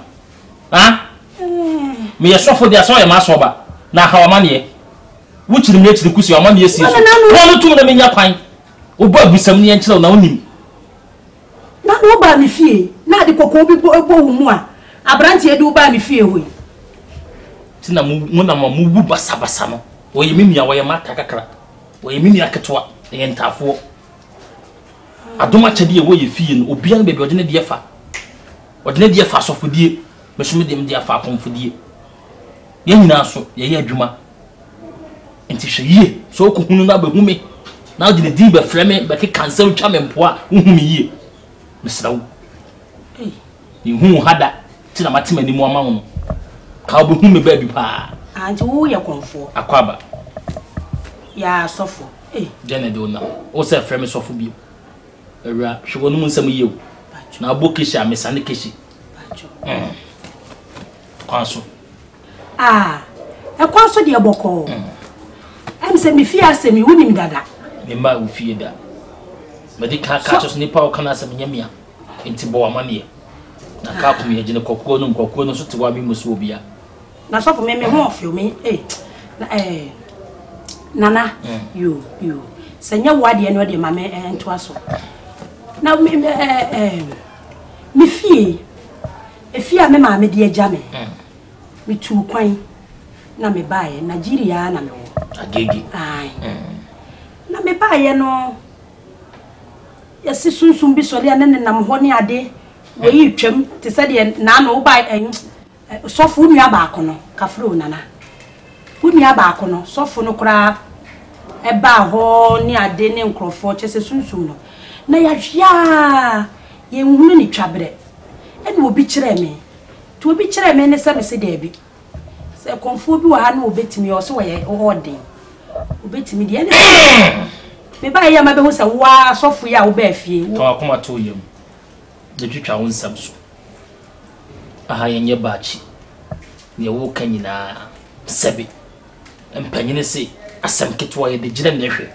me ye sofo dia so ye ma so ba na ha amane wo chiri me chiri kusi amane si so wo no tum na menya kwan wo ba busam ni enkyere na wonim na wo ba mi fie na de kokko bi bo mu a abranti e de wo ba mi fie hoyi tina mu na mu bu basabasa no wo ye mimia wo ye mata kakra wo ye mimia ketwa ye ntafo adoma chede ye wo ye fie no obia no bebe odene de fa sofodie mesome dem de afa konfodie ye nyina so ye adwuma enti hweye so ko hunu na behume na odene di be freme be ke cancel twa mempoa uhumi ye mesrawo ni hu hada tina matema ni mu ama wo ka obehume ba bi pa anti wo ye konfo akwaba ya sofo jene do na o se freme sofo bi ewra hwo no nsam yew na abokishi amesane kishi kwanso e kwanso de boko em se mi fia se mi wuni mi dada me ma wo fie da medical catches ni pa o kana se nyamia enti bo amane na ka kum ye gine kokko no so te wa mi muso obia na sofo me ho ofio me nana you senya wade no de mame ento aso na mi fie efia me ma me de agya me mi tu kwan na me bae Nigeria na me wo agegi na me bae no ya sisunsun bi sole na nenam ho ne ade wo yi twam te se de na no bae sofo nua ba akono kafro nana unua ba akono sofo no kura eba ho ne ade ne nkrofo che se sunsun no na ya hwia ye nhunu ni twabre ene obi kire me to obi kire me ne se me se de bi se konfo bi wa ha na obetimi o se wo ye odin obetimi de ene me ba ya ma be ho se wa sofo ya wo ba fie to akoma to yem de twitwa won sam so aha yenye baachi ne wo kanyina sebe empanyine se asam ketwa ye de gire ne hwe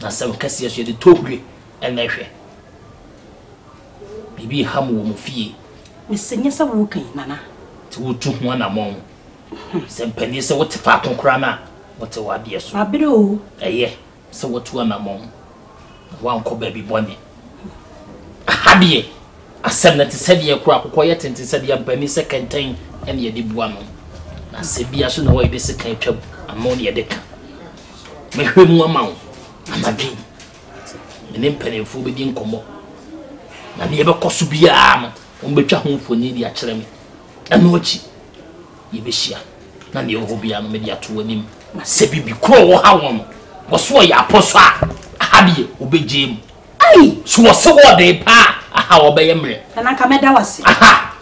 na asam kase ye de tohwe ene hwe bibi hamu wo mfie misenye se wo kan nana ti wo tu ho na mo se empanyine se wo te fa konkora na wo te wade so abere o eye se wo tu na mo wa nko ba bi bone ahadie asem na te sede ye kura akokɔ ye tente sede ye empanyine se kenten ene ye de bua no na se bia so na wo ye de se kan twam amon ye de ka me hwe mu ama wo amadwen me mpenefo be di nkomo na ne be koso bia no wo betwa ho mfoni di a kire me eno ochi ye be hia na ne ho bia no me di ato anim se bibi kro wo ha won wo so ya aposo a habie obegye mu ai so wo se wo de pa aha wo be yemre na ka meda wase aha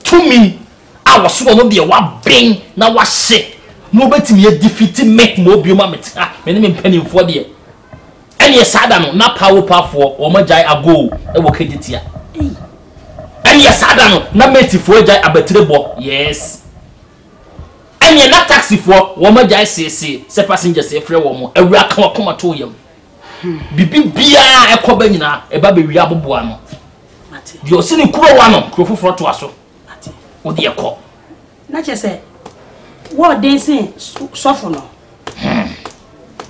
to me a wo so no de wa ben na wa hye no betimi ye defeat me mo bioma meta me ne mpanimfo de ene sada no na power pafo wo magai ago e wo kegitia ene sada no na metifo agai abatirebo yes ene na taxi fo wo magai sese se passengers e frɛ wo mo awura ka wakoma to yam bibi bia ekoba nyina e ba be wi aboboa no mate di osini kuro wa no kuro foforo to aso mate wo de ekɔ na chese wo dancing sofo no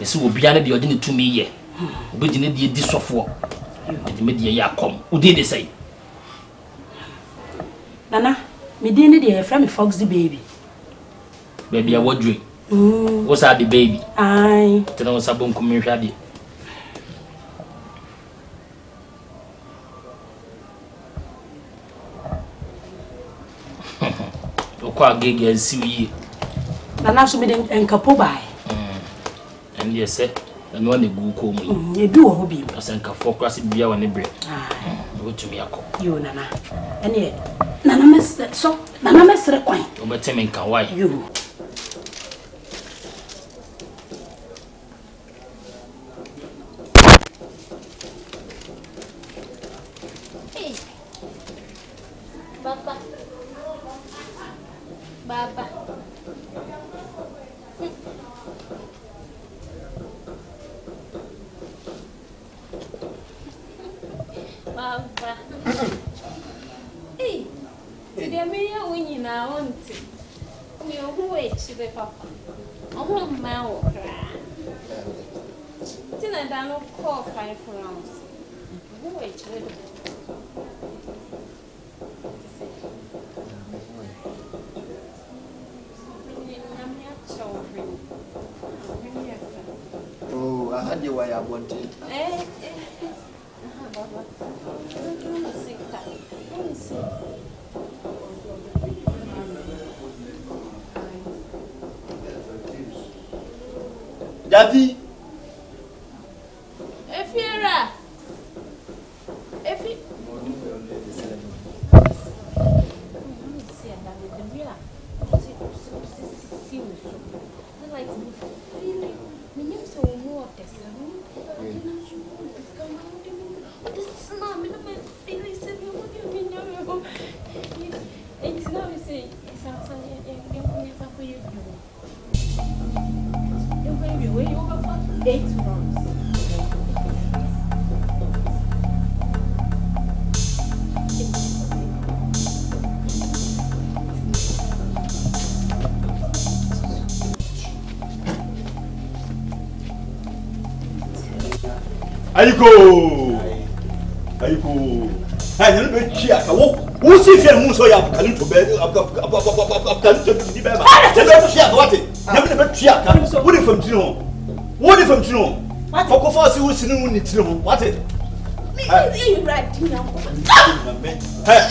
esi wo bia na de odi ne tumi ye obedi ne de di sofo de me de ya kom odi de sei nana me de ne de from Foxy baby baby a wodwe wo sa de baby ai tena wo sabon ko me hwa de kwa gege nsiwi nana so me de enkapo bai and yes eno na gu ko mu edu wo bi asanka focus bia woni bre wo tumi akọ yo nana ene nana mesre so nana mesre kwan o beteme nka why yo Baba. Baba. Hey, today me ya winning na auntie. Me who wait chibe papa. Omo ma wo kra. Tina da no call 5 rounds. Who wait chibe. Oh, I had you why I wanted. Davi. Efiera. Efi. Ayiko. Hey, you be chia ka wo si fe mu so ya ka to be ka to di be ba. Je be chia ka what? Je be chia ka. Wo de fam tiri ho. Wo de fam tiri ho. Ko fa si wo sinu ni tiri ho. What? You right now. Hey.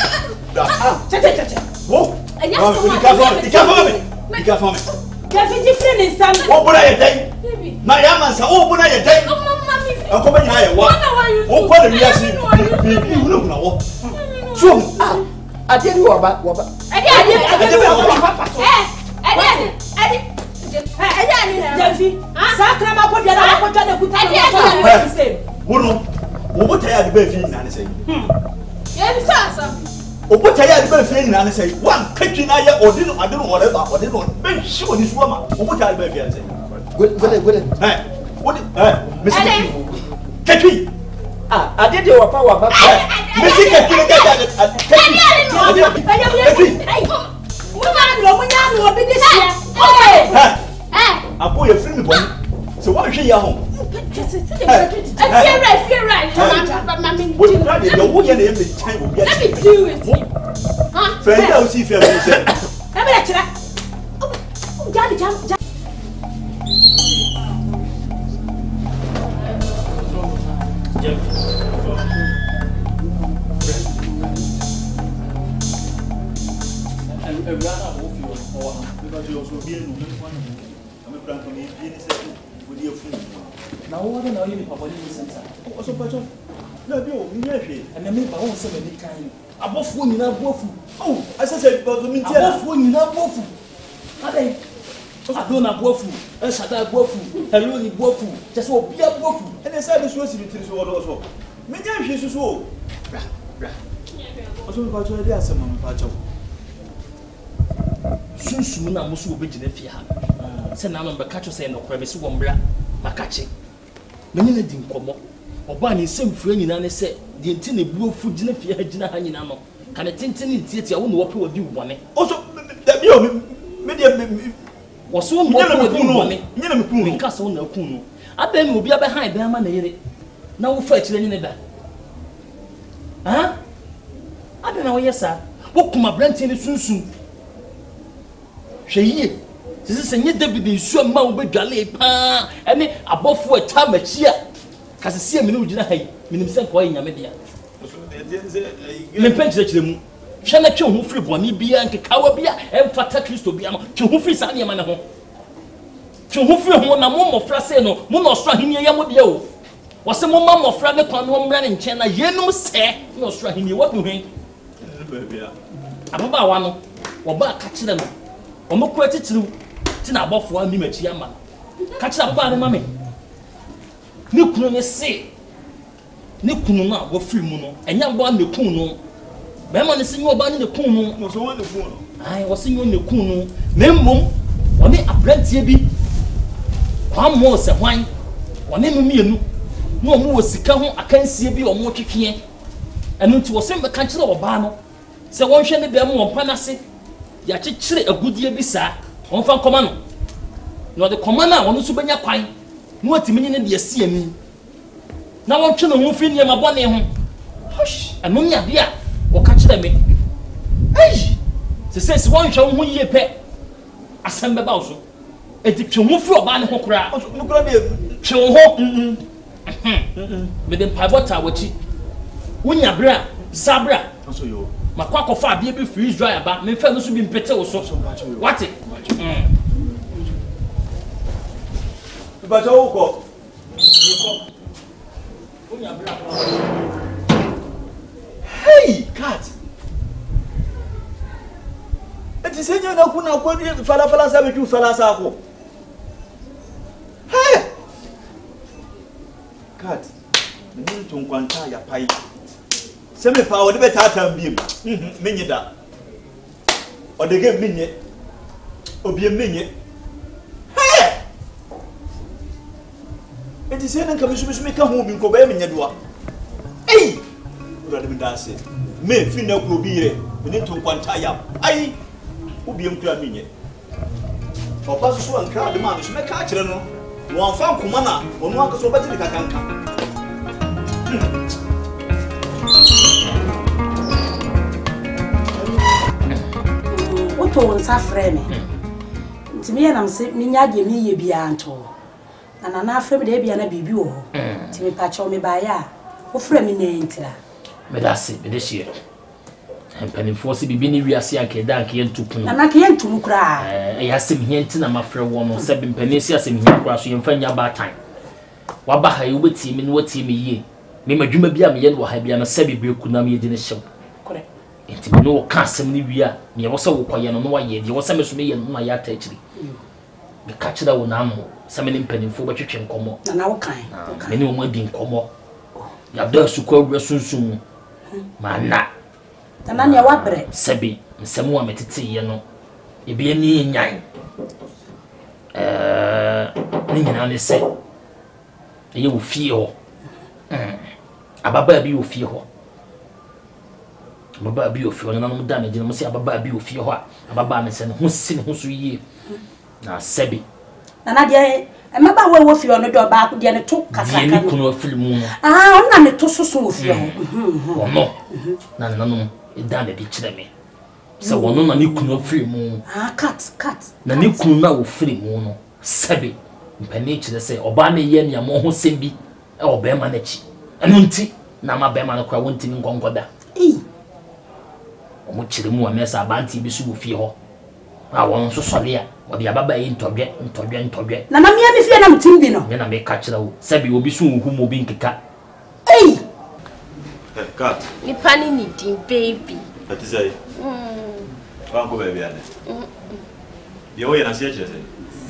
Cha. Wo. Di ka fa me. Davi different in some. Wo bura ye dai. Na ya man sa wo bura ye dai. Ako ba nyaaye wa o ko le wiase bibi hunu na wo so ade ni waba Davi sakra ma ko biara ko twa de kuta na se wono wo bota ya de ba fi na ne sei Ye bi sasa o bota ya de ba fi na ne sei wan katwi na ye odino adino ore ba odino ben shi oni suwa ma o bota ya de ba fi na sei gole wodi mesi Kepi. Ade de wafa waba. Mesi kepi le ga kepi. Munya no obi de sia. Apo ye free me boni. So what hwe ya ho? Fear right. What you try the wo ye na ye me time obi. Let me do it. Huh? Friend how see fear me say. E be kira. Jadi jam. Now, what are you about this? Also, but no, and I mean, I won't say any kind. Above one in a waffle. Oh, as I said, about the meeting, above one in a waffle. I don't have waffle, and shut up waffle, and really waffle, just will be a waffle. And I said, this was it is what also. Many of you so. Also, about your idea, some of soon, I must be in the fear. Send out on the catcher saying, no, crevice, one bra, my catching. Many didn't come up. Oba ni sem frani na ne se de ntine buo fu gina fie ha gina ha nyina no ka ne tenten ntieti a wo ne wo pe wodi wobone oso da bi o me de wo so wo pe wodi wobone nyina me kun no ka so na kun no abe mi obi abe han be ama na yere na wo fa kire nyine da ha abe na wo yesa wo kuma brante ni sunsun hweye sisi senye David nsu ma wo bedwale pa ene abofo a ta machia kasi sie me ne ugina hai minim se ko nyame dia me penche kire mu hwe na twe ho firi boni bia nkekawa bia emfata Kristo bia no twe ho firi sa ne ma ne ho twe ho firi ho na mo mofra se no mo no so ahenia ya mo bia o wo se mo ma mofra ne kwa no mra ne nchen na yenum se no so ahenia wa bu hwen bia ababa wa no wo ba ka kire no wo mo ko atitiriw ti na abofo ani machi ama ka kire ababa ne mame ne kunu ne se ne kunu na wo firi mu no enya mbo am ne kunu no be ma ne se nyo ba ne kunu no so wo ne kunu ai wo se nyo ne kunu me mmom woni abrantie bi kwa mo se hwan woni no mienu no mo wo sika ho akansie bi o mo twetwe enu nti wo se be kan kire wo ba no se won hwe ne be mo won panase ya kyekire agudie bi saa won fa koma no no de koma na won so benya kwan no atimi ne de asi ani na won twe no ho fi ne ma bone ho hosh anu nya bia wo ka kire me ai se won hwe ho yie pe asembe ba so eti twe ho fi oba ne ho kura no kura be twe ho me de pivota wachi wonya bra sabra so yo makwa kofa bia be free Israel ba me fa no so bi mpete wo so what Bacha uko. Hey, cat. Eti senyo na kuna kwa fala sabe tu fala sako. Hey. Cat. Mimi tunkwanta ya pai. Seme pa odi betata mbiem. Menye da. Odege menye. Obie menye. Eti se nan kabisu me ka hu bi nko ba me nyadoa ei urade me dase me fi na kuro bi re me to kwanta ya ai obi mkura menye oba so anka de ma me so me ka kire no won fa nkoma na onu aka so beti kakanka oto wonsa frɛ me ntimi ya nam se minyage me ye bia anto na na afrɛ me de bia na bibi wo ho ntimi pa chaw me ba ya wo frɛ me ne ntira me da se me de hie empanifo se bibi ni wiase anke da anke yentupun na ke yentum kura ya se me hie na mafrɛ wo no se bimpanisi ase me hie kura so yemfa nya ba tan wa ba ha ye wobeti me no wati me yie me madwuma bia me ye no ha bia na se bibi ku na me ye di ne hyew kore enti me no ka asem ni wi a me ye wo se wo kwaye no no wa ye di wo se me so me ye no ma ya ta akiri me ka kira wo na mo sameni mpanimfo ba twetwe nkomo na wo kan me ne mo adi nkomo ya da su kwa wura sunsun mana na ne wa bre sebi nsemu a metete ye no e bi ani nyan ni nyina ne se e ye wo fie ho ababa bi wo fie ho ababa bi wo fie ho na no da na gina mo se ababa bi wo fie ho ababa ne se ne ho si ne ho so yie na sebi na dia emaba wo fi ono do ba dia ne to kasa kan ni kuno filmu ona ne to soso wo fi ono na no ida na di kire me se wono na ni kuno filmu cut na ni kuno na wo filmu no sebe mpani kire se oba na ye ne mo ho sembi e oba ma na chi enu nti na ma ba ma na kwa wonti ngongoda mo chire mu amesa abanti bi su ofie ho a won so sole a odi ababa yi ntodwe na na mia mi fie na mtim bi no me na me ka chire wo sabi obi su hu mo bi nkeka cat ni pani ni din baby that is it go baby ane yo ye na se che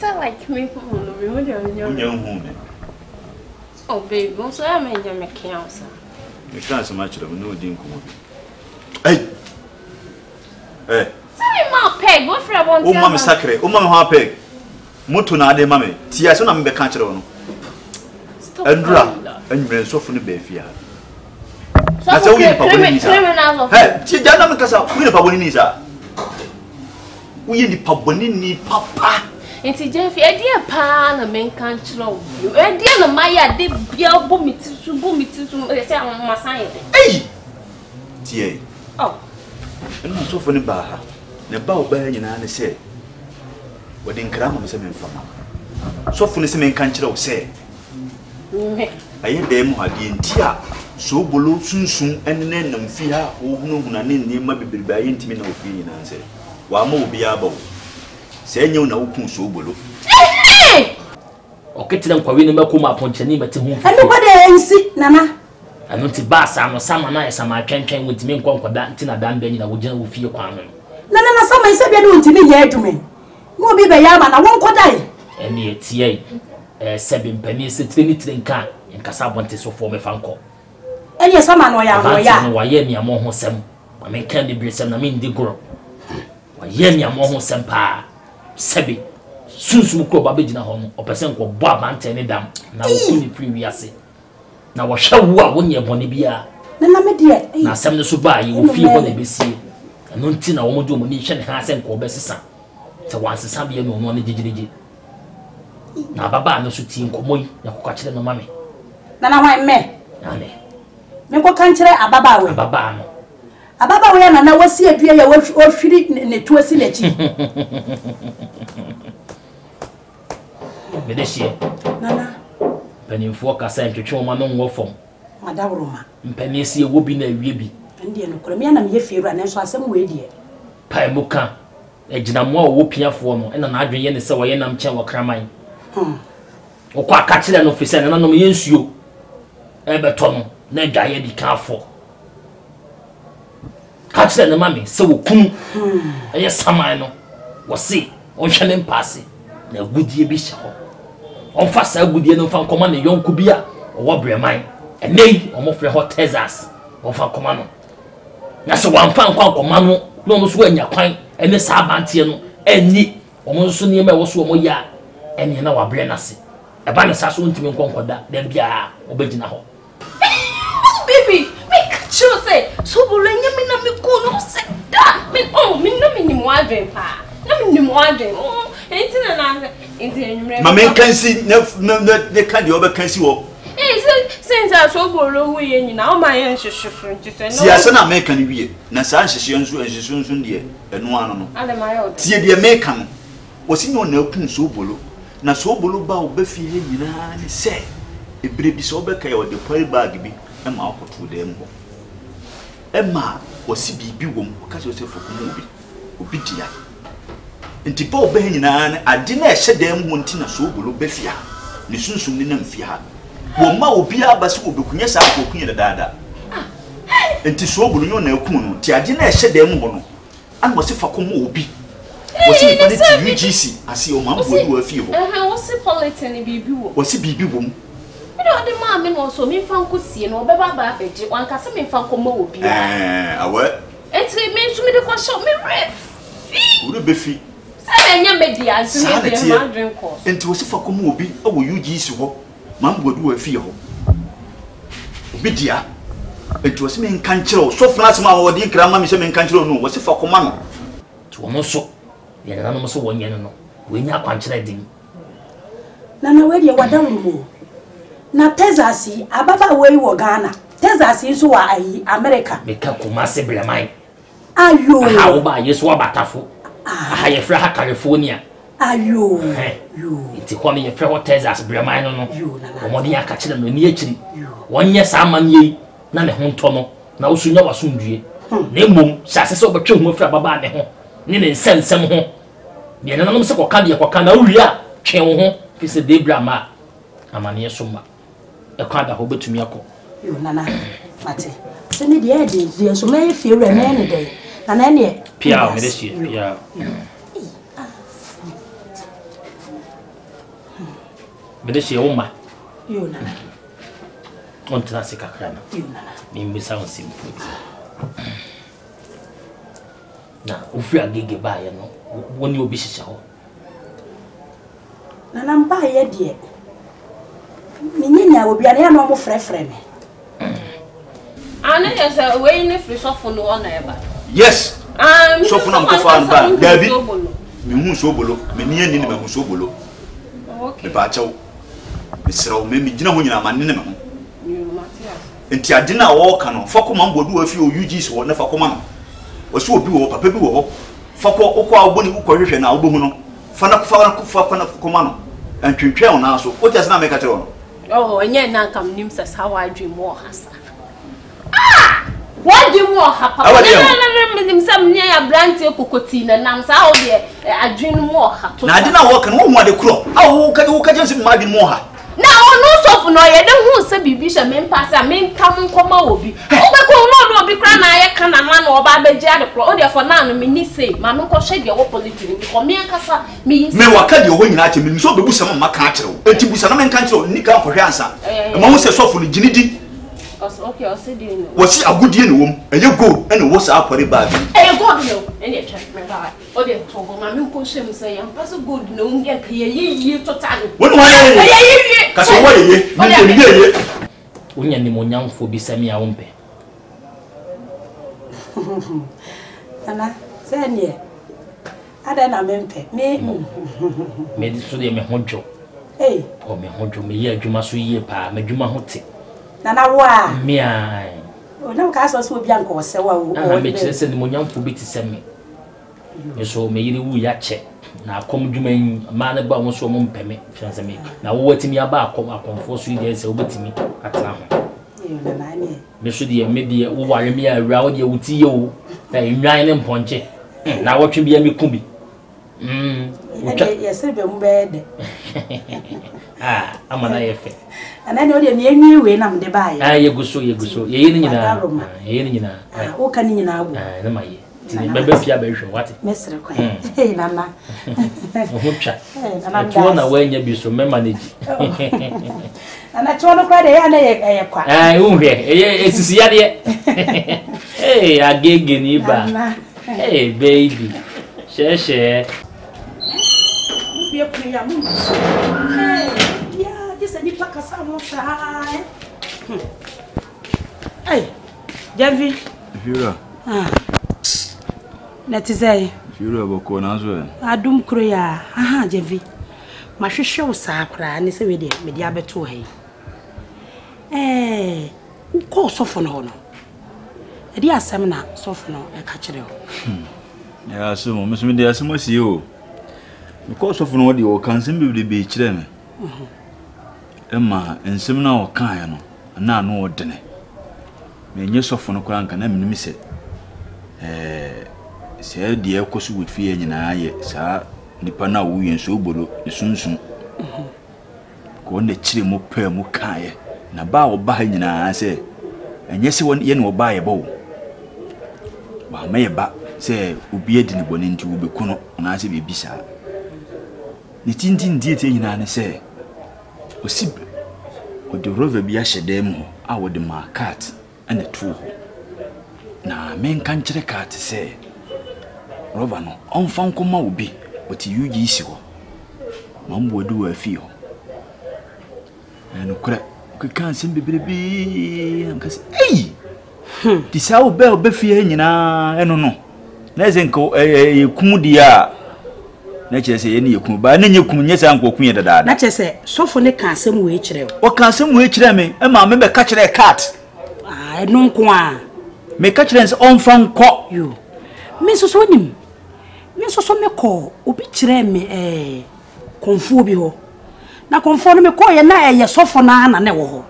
so like me no me mo dia nyo oh baby mo so ya me nja me kiansa me kan so much of no din ko hey sorry ma peg what for about o ma me sacre o ma me ho peg moto na ade ma me tia so na me be kan kire wo no andra anwure sofo no be fia na so we pa boni ni sa hey ti jana me kasa we pa boni ni sa we ni pa boni ni papa enti Jeff e dia pa na men kan kire wo e dia na maya de bia bo mitisu e se ma san ye hey tie oh eno sofo ni ba ha ne ba oba nyina ne se wodi nkra ma me se me mfama sofo ni se men kan kire wo se aye dem ade ntia so bolo sunsun enne nam fi ha wo hunhuna ne nema bibirba aye ntimi na ofi nyina nse wa ma obi aba se nyew na wokun so bolo oketire nkwawe ne mako ma ponchani mate hu anu kwade ensi nana anu ti ba sa no sama na esa ma twentwen wotimi nkonkoda nti na dan ba nyina wo gina wo fie kwan no nana sama ise bia no ntimi ye adumen mo bi be ya ma na won kodai ene etie sebi mpani setire ni tire nka nkasa bonte so fo me fanko ene sama no ya no wa ye mi amo ho sem ma me kan de bresem na me ndi goro wa ye mi amo ho sem pa sebi sunsun ko ba begina ho no opesen ko bo abante ne dam na wo kuni free wiase na wo hwa a wonye bone bia na me de na sem no so ba yi wo fie ho na besie no nti na wo mo do mo ni hwe ne ha sen ko besesa te wansesa bia no no ne gigirigi na baba no so ti nkomoyi ya kokwa kire no mame na hwan me ane me ko kan kire ababa we baba no ababa we na wasi adua ya ohwiri ne tuasi na chi me de hie nana penimfo kasa ntwetwe ma no ngo fom madabroma mpenisi ewo bi na awie bi ndie no kora me na me ye fiewura na so asem we die pai muka ejina mo a wo piafo no ena na adwen ye ne se wo ye nam chen wo kraman okwa aka kire no fise na no ye nsuo ebeto no na dwaye di kafo ka kire ne mame se wo kum eye saman no wo se on hwene mpase na gudie bi hye ho on fa sa gudie no fa nkoma ne yonku bi a wo breman enei o mo frɛ ho Texas on fa nkoma no na se wan fa nkoma no no so anya kwan ene sa abantie no eni o mo so ne ma wo so o mo ya eni na wa bre na se e ba ne sa so ntimi nkonkoda da bia obegina ho baby make sure say so bolo nyame na me ko no se da me no me ni mo adwen pa na me ni mo adwen enti na enti enwre ma men kan si ne kan de oba kan si wo senza so bolo we yen na o ma yen hwehwefo nti se no si ase na me kan wie na sa hwehwe nso de enu ano no ale ma yo tie de me kan wo si no na kun so bolo na so bolo ba wo ba fie nyina ne se ebre bi so be kai o de poi bag bi e ma akoto de mbo e ma wo si bibi wom ka se fokumu obi dia nti pa oba nyina ne ade na ehye dem ho nti na so bolo be fia ne sunsun ne na mfia wo ma obi aba se obekunya sa akokunya dada nti so bolo nyo na akun no ti ade na ehye dem ho no an wo se fakomu obi wo se pa ne UGC ase o ma mbo du afie ho wo se politin bibi wo wo se bibi wom ide ode ma me no so me fa nkosie no obeba ba beje wan ka se me fa nkoma obi awe etri me nsu me de ko show me ref wo be fi say enya media nsu me de ma drink course enti wo se fakomu obi o wo UGC ho ma mbo du afie ho obi dia enti wo se me nkan kire so fnas ma wo de nkra ma me se me nkan kire no wo se fakoma no to wo so ye na no so wonye no we nya kwankire din na we de wadawru na Texas ababa we wo Ghana Texas so wa ayi America me ka kuma se breman ayo ha wo ba yeso abatafo ha ye fra ha California ayo yo iti ko ne ye fra ho Texas breman no o mo de aka kire no ni akiri wonye sa amanye na ne ho nto no na wo sunya wasundue na mmom hyase sɛ obetwe ho afra baba ne ho ne ne nsensem ho de na nanom sɛ koka de koka na wi a twe wo ho fi sɛ debra ma amane so ma e kwa da ho betumi akɔ yo nana mate se ne de de so me fie wura na ne de nana ne pia me de sie pia me de sie wo ma yo nana on tena se kakra na yo nana mi mbisa on simple na ofri agege ba ye no woni obi hihya ho nana mba ye de Ninya obi ana ya no mo frefre me. Ana ya say we ni free sofo no ona eba. Yes. Sofo na mko fa ba. David. Me hu so bolo. Me ni ani ni me hu so bolo. Okay. Me ba chawo. Me srawo me gina ho nyina ma ne me ho. Enti ade na wo ka no fa koma mbodu afi o UGs wo na fa koma no. Wo so obi wo papa bi wo ho. Fa ko okọ aboni ukọ hwehwe na obo hu no. Fa na koma no. Antwentwe on na so. O tia se na me ka kire wo. Oh, and yet now come names as how I dream more hasa. Ah! What do you want, Papa? I don't some near a branch of cocotina, and I'm so there. I dream more. Now, I didn't walk and want the crow. Oh, can you just imagine more? Now, no so no, I don't want to be bishop, men pass a men come over. Oh, no, be crying. I can a man or Baba Jad, or therefore now, me say, my uncle shed your opposite for me and Cassa. Me, what can you win at him? So be some of my catcher. And to be some man can't Nika for answer. A man says so for the Ginny. Okay, I'll say, was he a good year room? And you go and what's up for the bag? And you go, no, and you check my bag. Oh, they told my uncle Shem say, I'm so good, no, get here, you to tell. What do I? That's why when you're more young for be semi a wumpe. Nana, say near. I don't know, me this today, me honjo. Hey, oh, me honjo, me ye, Juma so ye pa, me Juma hote. Nana, why? Me, I. Oh, no, Castle will be uncle, so I make sense in the more young for be to send me. You saw me, you yache. Now come you mean man about one so mon peme, fiance me. Now what me about come up on 4 years over to me at home. Monsieur dear, maybe a worry me around you with you, that you nine and ponche. Now what you be a me kumbi? Yes, bed. Ah, I'm an IFA. And I know the near new way I'm the buy. Ah, you go so, you go so. You know, oh, can you now? My baby, what? Mr. Hey, Nana. I told her when you be so manage. And I told her quite a quack. I won't hear. It's yet. Hey, I gave Guinea. Hey, baby. Share. Be a prayer. Hey, yeah, this is a nipper side. Hey, Javi. That is a Fura boko na so adum kro ya aha Javi ma hwehwe wo saakra ne se we de me dia beto he ko sofo no no e dia asem na sofo no e ka kire o ya so mo me de asem asi o ko sofo no de o kan sem bi be kire me ma ensem na o kan ya no na no o dene me nye sofo no kra nka na me se se die koso wotfie nyina ye sa nipa na wo yen so obolo ne sunsun ko na kire mo pa mu kae na ba wo ba nyina se enye se won ye no ba ye bo ba me ba se obi edi ne boni nti wo be kuno na se be bisa ni tintin die te nyina ne se osib o de rover bi a hyedem ho a wo de ma cat ana tu ho na men kan kire cat se rover no onfan koma obi oti yugi isi ho mambo du afi ho eno kura kan sim bibrebi ankase ei ti sa obe fie nyina eno no na zenko kum dia na chese ye ne yekum ba na nyekum nyesa anko ye dada na chese sofo ne kan asem we kire o kan asem we kire me e ma me be ka kire cat eno nko a me ka kire onfan ko yo me so nim me so me ko obi kire me konfu obi ho na konfu no me ko ye na ye sofo na na ne wo ho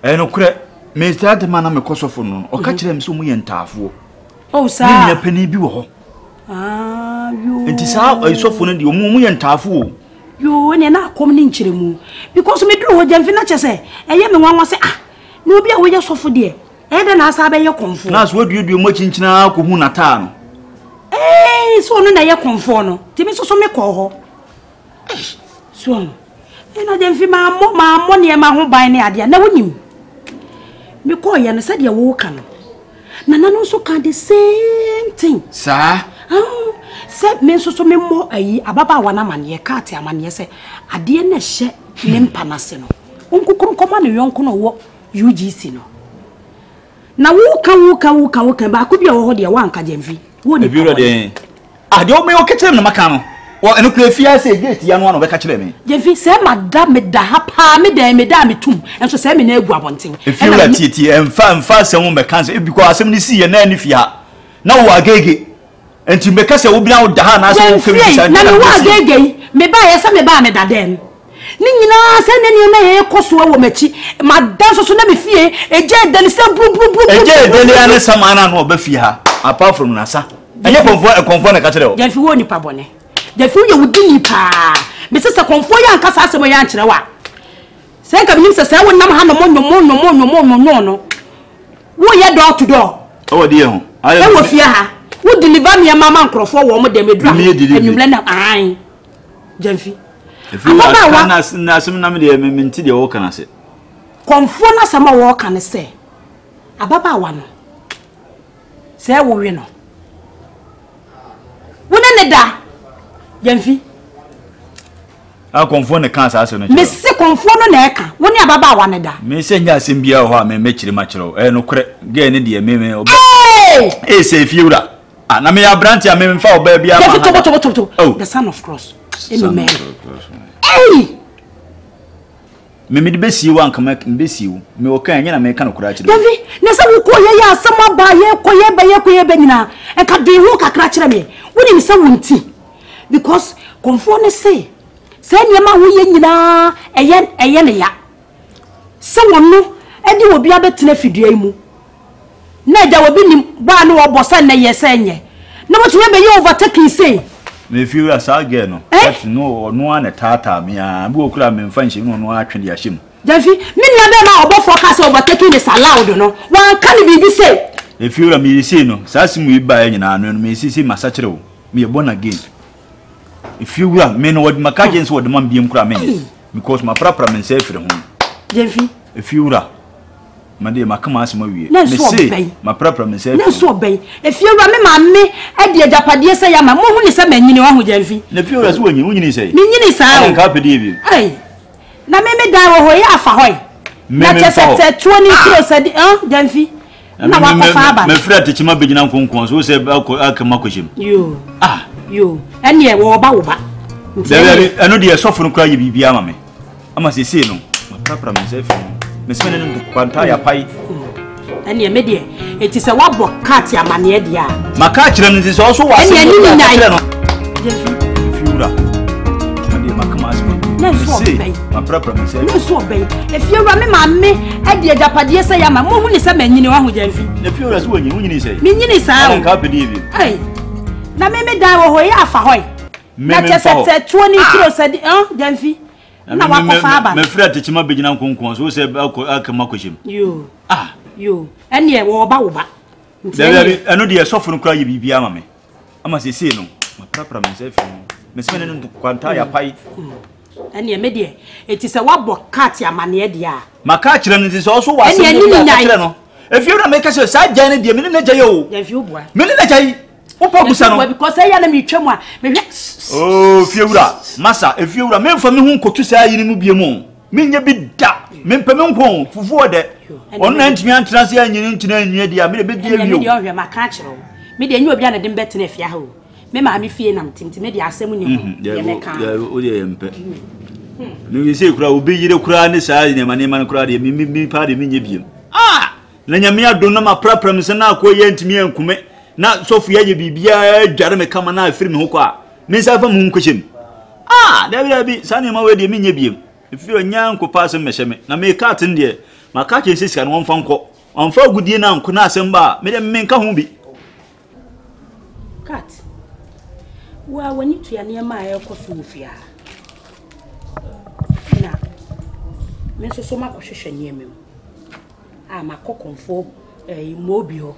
eno kure me start man na me kosofo no o ka kire me so mu ye ntafo oh sa ni pani bi wo ho yo enti sa isofo no de mu ye ntafo yo ne na akom ni nkire mu because me duro ho jamfi na chese eye me nwanwa se na obi a wo ye sofo de ede na asa be ye konfo na so dudu mo chinchina ko hu na ta no so no na ye konfo no ti me so me ko ho so ina jamfi ma mo ne ma ho ban ne ade na wonim me ko ye no se de wo ka no na no so ka the same thing sa se me so me mo ayi ababa wana mane ka ate amane se ade na hye ne mpa se no onkukuru koma ne yonko no wo UGC no na wo ka ba ko bia wo ho de wa anka jamfi wo ni bi ro de ade o me o kete na maka no wo eno kura fia se gate ya no ano be ka kire me jamfi se madam me da ha pa me da me tum enso se me na egu abonten e fi ura titi emfa se wo me kan se bi ko asem ni si ye na ni fia na wo agege enti me ka se wo bia wo da ha na se wo kemi sa na me wo agege me ba ye se me ba me da den ni nyina se ne ni na ye koso wo machi madam so na me fie eje den se bru eje den ya ne samana no ba fie ha apart from nasa enye konfo na ka kire wo jamfi wo ni pa bone jamfi wo ye wudini pa me se konfo ya anka sa asemo ya nkire wa se ka binim se wo nam ha no no wo ye door to door o de ho e wo fie ha wo deliver me mama nkrofo wo mo dem edura enumle na an jamfi ababa na asem na me de me nti de wo kana se konfo na sama wo kana se ababa wa no se wo we no wona ne da jamfi a konfo ne kan sa se no me se konfo no na eka woni ababa wa ne da me se nya asem bia ho a me mekire ma kire e no kure ge ne de me oba se fiura na me ya branch ya me mfa oba bia ma the son of cross me me de besi wa nkama besi wo me o kan nya na me kan kura kire Davi na se wo ko ye ya asama ba ye ko ye ba nyina e ka de ho kakra kire me woni me se wonti because konfo ne se nyama wo ye nyina eye ne ya se wonno e di obi abetena fidua mu na ja obi ni ba no obosa na ye se nye na mo tumi be ye overtaking say me fiura sa ge no that no na tata me a bi okura me mfa nshi no atwe de ahyem Davi me nia be na obofo ka say overtaking is allowed no wan ka ni bibi say e fiura me say no sa simu iba nyina no me sisi masakire wo me born again if you will me no word makagens word man biem kura me because my proper men say free ho Davi if you will mande makama asema wie me say my proper men say na so obey if you will me ma me e de ajapade say ya ma mo hu ni say manyini wa ho Davi na fi will so wonyini say me nyini say na ka pedi bi ai na me da wo ho ya afa hoy na chese 20 kilo say Davi na wa ko fa ba me frɛ techima begina nkonkon so say aka makoshim yo ene e wo ba David eno de sofo no kra ye bibia ama me ama sese no papra me say fi me se ne kwanta ya pai ene me de eti se wa bo cat ya mane de a maka kire no ti so wa se no fiura mande makama asma na so obey papra me say na so obey e fiura me ma me e de ajapade say ya ma mo hu ni se manyini wa ho Jamfi na fiura so wonyini say me nyini say ka pedi bi ai na me da wo ho ya afa hoy na chese 20 kilo say Jamfi na wa ko fa ba me frɛ techima begina nkonkon so say aka makoshim yo ene e wo ba David eno de sofo no kra ye bibia ama me ama sese no papra me say fi me se ne kwanta ya pai ene me de eti se wa bo cat ya mane de a maka kire no ti so wa se kire no if you na make say sa jane de me ne jaye o Jamfi obua me ne jaye o pa busa no because say ya na me twam a me hwe fiura masa if you me mfa me hu nkotu sa yiri mu bie mu me nya bi da me mpa me nko fufu de on na ntimi antena se anyini ntina anua dia me be dia wi o me de ohwe maka kire o me de nya obi na de mbetena fia ha o me ma me fie nam timtime de asem ni ho ye me ka o de yempe me wi se kura obi yire kura ne sa ne ma ne ma kura de mi pa de me nya biem na nya me adon na ma prapra me se na akoye ntimi ankume na Sofia ye bibia dware me kama na afiri me ho kwa me sa fa mu nkohyem David abi sa ne ma we de me nya biem if you nya nkopa se me hye me na me ka ten de Maka che sika no mfa nko. Onfa gudie na nko na asem ba, me dem menka ho bi. Cat. Wa wani to ya niam a ekoso ofia. Na. Me so ma kohwehwe niam mu. A makokonfo mobi ho.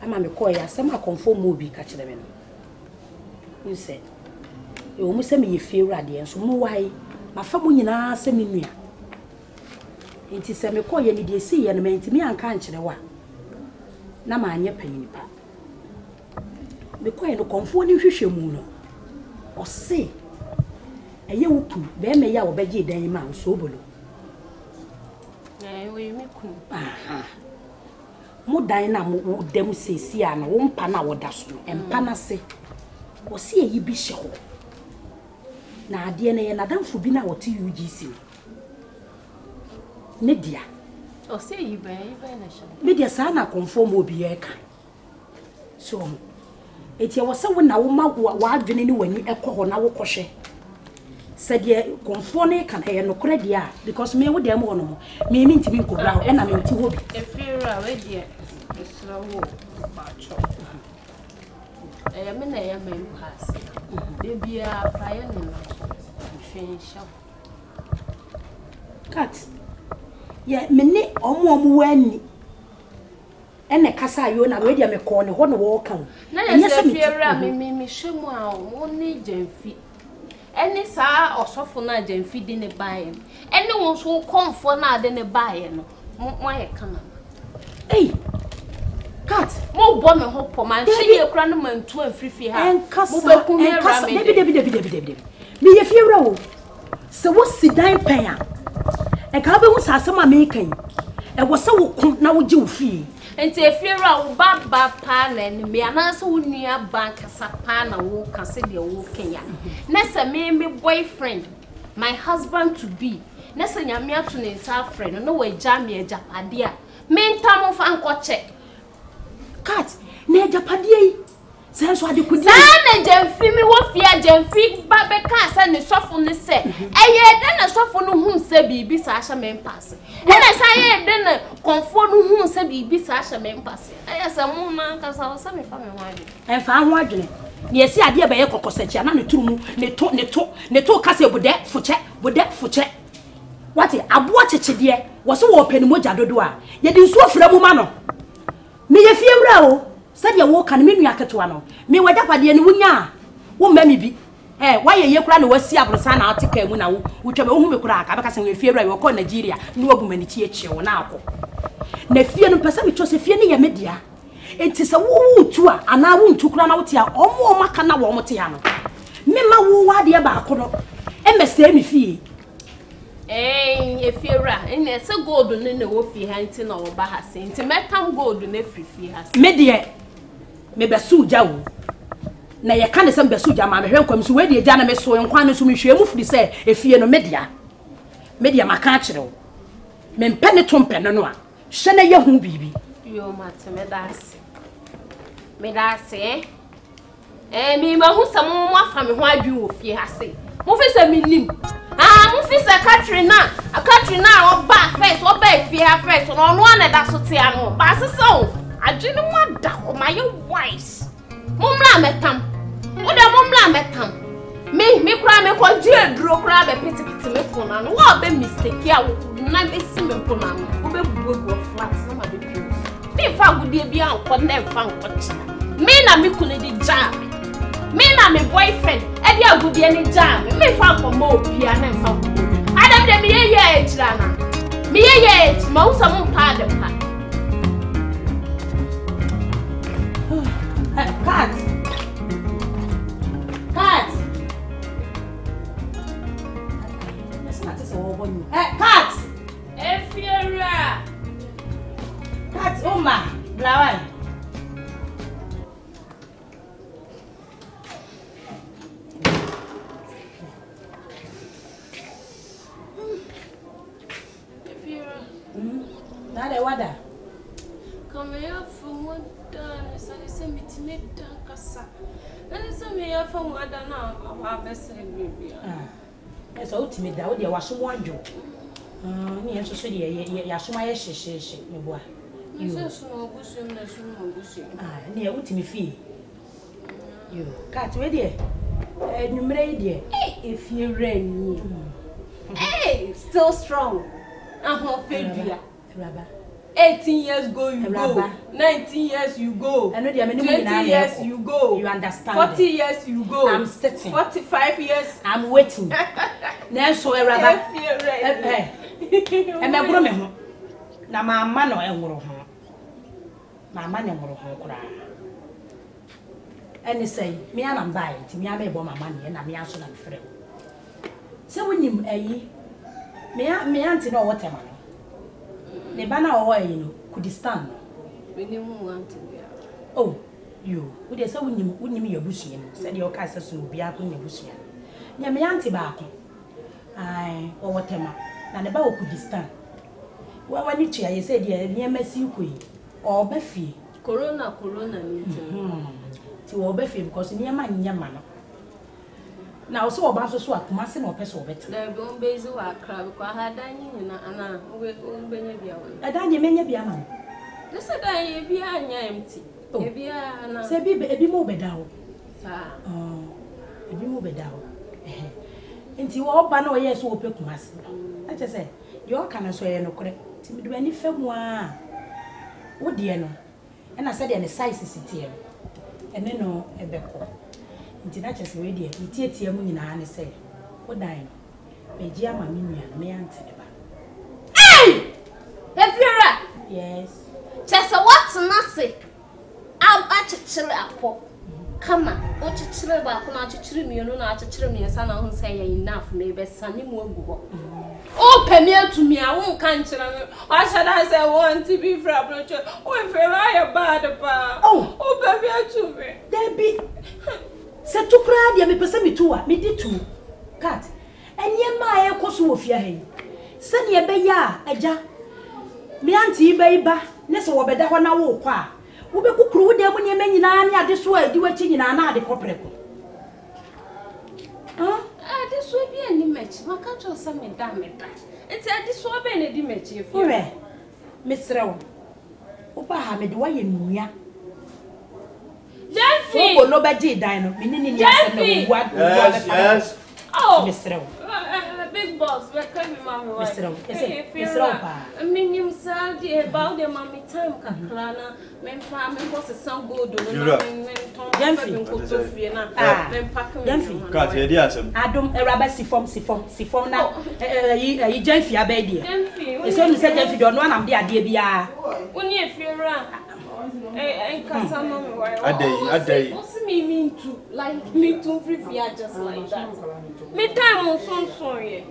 Ama me ko ya asem akonfo mobi ka kire me no. Nse. E o mu se me ye fiewrade enso mu wai. Ma fa mu nyina se me nua. Enti se me ko ye ni de si ye no me enti me anka nkire wa. Na ma anye panyin pa. Me ko ye no konfo ni hwehwe mu no. O se eye wuku be me ya wo beje dan ma so bolo. We me ku. Aha. Mo dan na mo dem sesi a na wo mpa na wo da so no. Empa na se. O se eyi bi hye ho. Na ade na ye na danfo bi na wo te UGC. Ne dia. O se eyi ba na hye. Me dia sa na conform obi e ka. So eti wo se wo na wo ma wa adwene ni wani ekọ ho na wo kọhwe. Said ye conform kan e no kora dia because me wo dem wo no me ntimi nkobra e na me nti ho bi. E fiera we dia. Esra wo ba cho. Me na ya me pass. De bia prayer ni no. Finisha. Cat. Ye me ne omo wani. Ene kasa yo na we dia me ko ne ho no wo kan. Na ya se fiera me hwemu a wo ni Jamfi. Any sa osofo na Jamfi di ne bae. Any won so komfo na de ne bae no. Mo ye kana. Hey. Cat, mo bo me ho po man hye ye kura no mantu afrifi ha. Mo be ku me ra me. Debi. Me ye fiewra wo. Se wo sidan pen a. E ka be hu sa asema me kan. E wo se wo ku na wo gi wo fi. Enti efiera wo baba pa na ni me anase wo nua bank sapa na wo ka se de wo kenya. Na se me boyfriend, my husband to be. Na se nyame ato ne nsa friend no we gya me ajapade a. Me ntam fa nkoche. Cat, na ajapade yi. Se so ade kudi. Sa na Jamfi mi wo fia Jamfi ba be ka sa ne sofo ne se. Eye de na sofo no hu se bibi sa ahya me mpasse. Ena sa ye de na konfo no hu se bibi sa ahya me mpasse. Eye sa mu na ka sa sa me fa me ho ade. En fa ho adwene. Ne esi ade be ye kokosachi na ne turu mu ne to ka se bude fuche. Wati abo chechede wo se wo peni moja dodo a ye di nsuo fra mu ma no. Me ye fiewra o. Sadia wo kan me nua ketewa no me wadapade ne wunya wo mami bi wa ye kura na wasi abrosa na atika mu na wo tweme wo hu me kura aka beka se we fiewra we ko Nigeria ne wagumani chi echi wo na akọ na fie no pesa me chose fie ne ye media enti se wo tu a ana wo ntu kura na wo tia omo maka na wo mo tia no me ma wo wade ba akọ no e mese mi fie efiera ene se gold ne wo fie ha nti na wo ba ha se nti metam gold ne fie ha me de me besu ja wo na ye kan se besu ja ma me hwe nkwam so we de ja na me so nkwan no so me hwe mu firi se efie no media maka akire wo me mpe ne tompe no a hye na ye hu bibi yo mate me dase mi ma hu sam mo afa me ho adwi wo fie ha se mo fi se mi nim mo fi se Katrina o ba first o ba fie ha first no no na da so te ano ba se so adwene mo da o my wise mumla metam o da mumla metam me kura me ko die duro kura be pitipiti me ko na no wo be mistake a wo na be si me ko na no wo be bubu flat na ma be pure me fa gudie bi an ko na fa nkochi me na me ku ne di jam me na me boyfriend e di agudie ni jam me fa ko mo opia na fa ko adam de me ye ejira na me ye ma wo sam pa de pa. Cat. That's not so one. Cat. Efiera. Cat, Oma, Blawan. Efiera. Nale wada. Come here for one done. So they say me to make done kasa. And they say me here for one done now. I'm best baby. So ultimate da wo de wa so wanjo. Ni enso so de ya soma ye hyehye me boa. You so no busu na so no busu. Ni e wutimi fie. You cat we de enumere de If you rain. Hey, still strong. Fedua. Raba. 18 years go you go. 19 years you go. 20 years you go. You understand? 40 years you go. I'm sitting. 45 years. I'm waiting. Now so Raba. Me gro me ho. Na mama no enworo ho. Mama ne enworo ho kura. Any say me am buy it. Me am ebo mama ne na me aso na me frɛ. Se wonim ayi. Me auntie no what am I? Ne bana o ayi no Kurdistan. Me ne mu auntie. Oh, you. We dey say wonim your busu no. Say dey o ka say so obi akon your busu. Nya me auntie ba ko. Ai, o what am I? Na ne ba o Kurdistan. Wa wani tua ye say dey ne masi ko yi. O ba fie. Corona ni ti wo ba fie because ne ma nyama no. Na o so oba so akoma se na o pese obeta. Na be on bezi wa akra because ha dan yin na ana we benya bia wo. Adan ye menya bia ma. Ne se dan ye bia anya empty. Ye bia na. Se bi ebi mo beda wo. Sa. Ebi mo beda wo. Enti wo ba na o ye so o pe kuma se. A che se yo kana so ye no kore. Ti mi do ani famu a. Wo de no. E na se de ne size sitie no. Ene no ebeko. Nti na chese we de itietie mu nyina ne se wo dan no beji ama me nua me ante de ba. Hey! Efiora. Yes. Chese what na se a chichire apo. Kama o chichire ba ko na chichire mienu na chichire miensa na ho se ye enough na be sane mu agu ho. O pemi atumi a won kan kire no. O shada say want to be fra approach. O Efiora ya bad pa. Oh, o pemi atumi. There be se tu kra dia me pese me tu a me di tu cat enye ma ye koso wo fia hen se ne be ya aja me anti be ba ne se wo beda ho na wo kwa wo be kukuru wo de mu ne nyina ne ade so adi wachi nyina na ade kopreko ade so bi ani mechi maka cho sa me da enti ade so be ne di mechi e fi me srewo wo ba ha me de wa ye nua Jeffy! So no beji dan no. Minini ni ase no wa. Yes. Oh. Mr. Big boss, we come mama wa. Mr. Pa. Minim sa di about the mommy time kakra na men fa men boss sound good no men ton. Jeffy. Men pack me. Jeffy. Cat here dey asem. Adom eraba sifom na yi Jeffy abedi. Jeffy. Eso ni se Jeffy do no anam de ade bia. Woni Efiora. Kasama me why? Adai. What's me to like me to free fear just like that. Me time on so ye.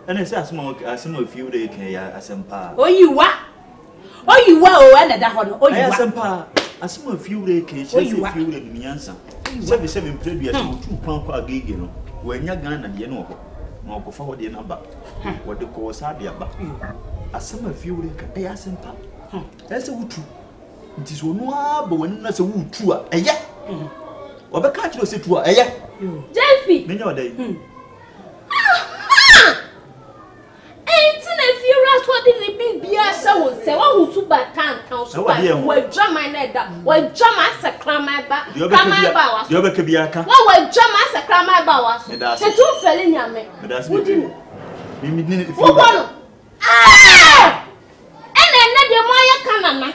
And say asem of you dey can ya asem pa. Oyiwa o na da ho no oyiwa. Asem pa. Asem of you dey can say you dey miansa. Say me play so tu pan kwa agege no. We nya Ghana de no ho. Na okofa ho de na ba. We de ko sa de ba. Asem afiure ka e asempa ese wutu nti so no aba wani na se wutu a eye obeka kiro se tu a eye Jeffy menya odai enti na afiure so de ni bibia sha won se wa hu su ba kan so ba wa drama na da wa drama se krama ba wa de obeka bia ka wa drama se krama ba wa se tu fele nyame wudi mi ni afiure de moya kanana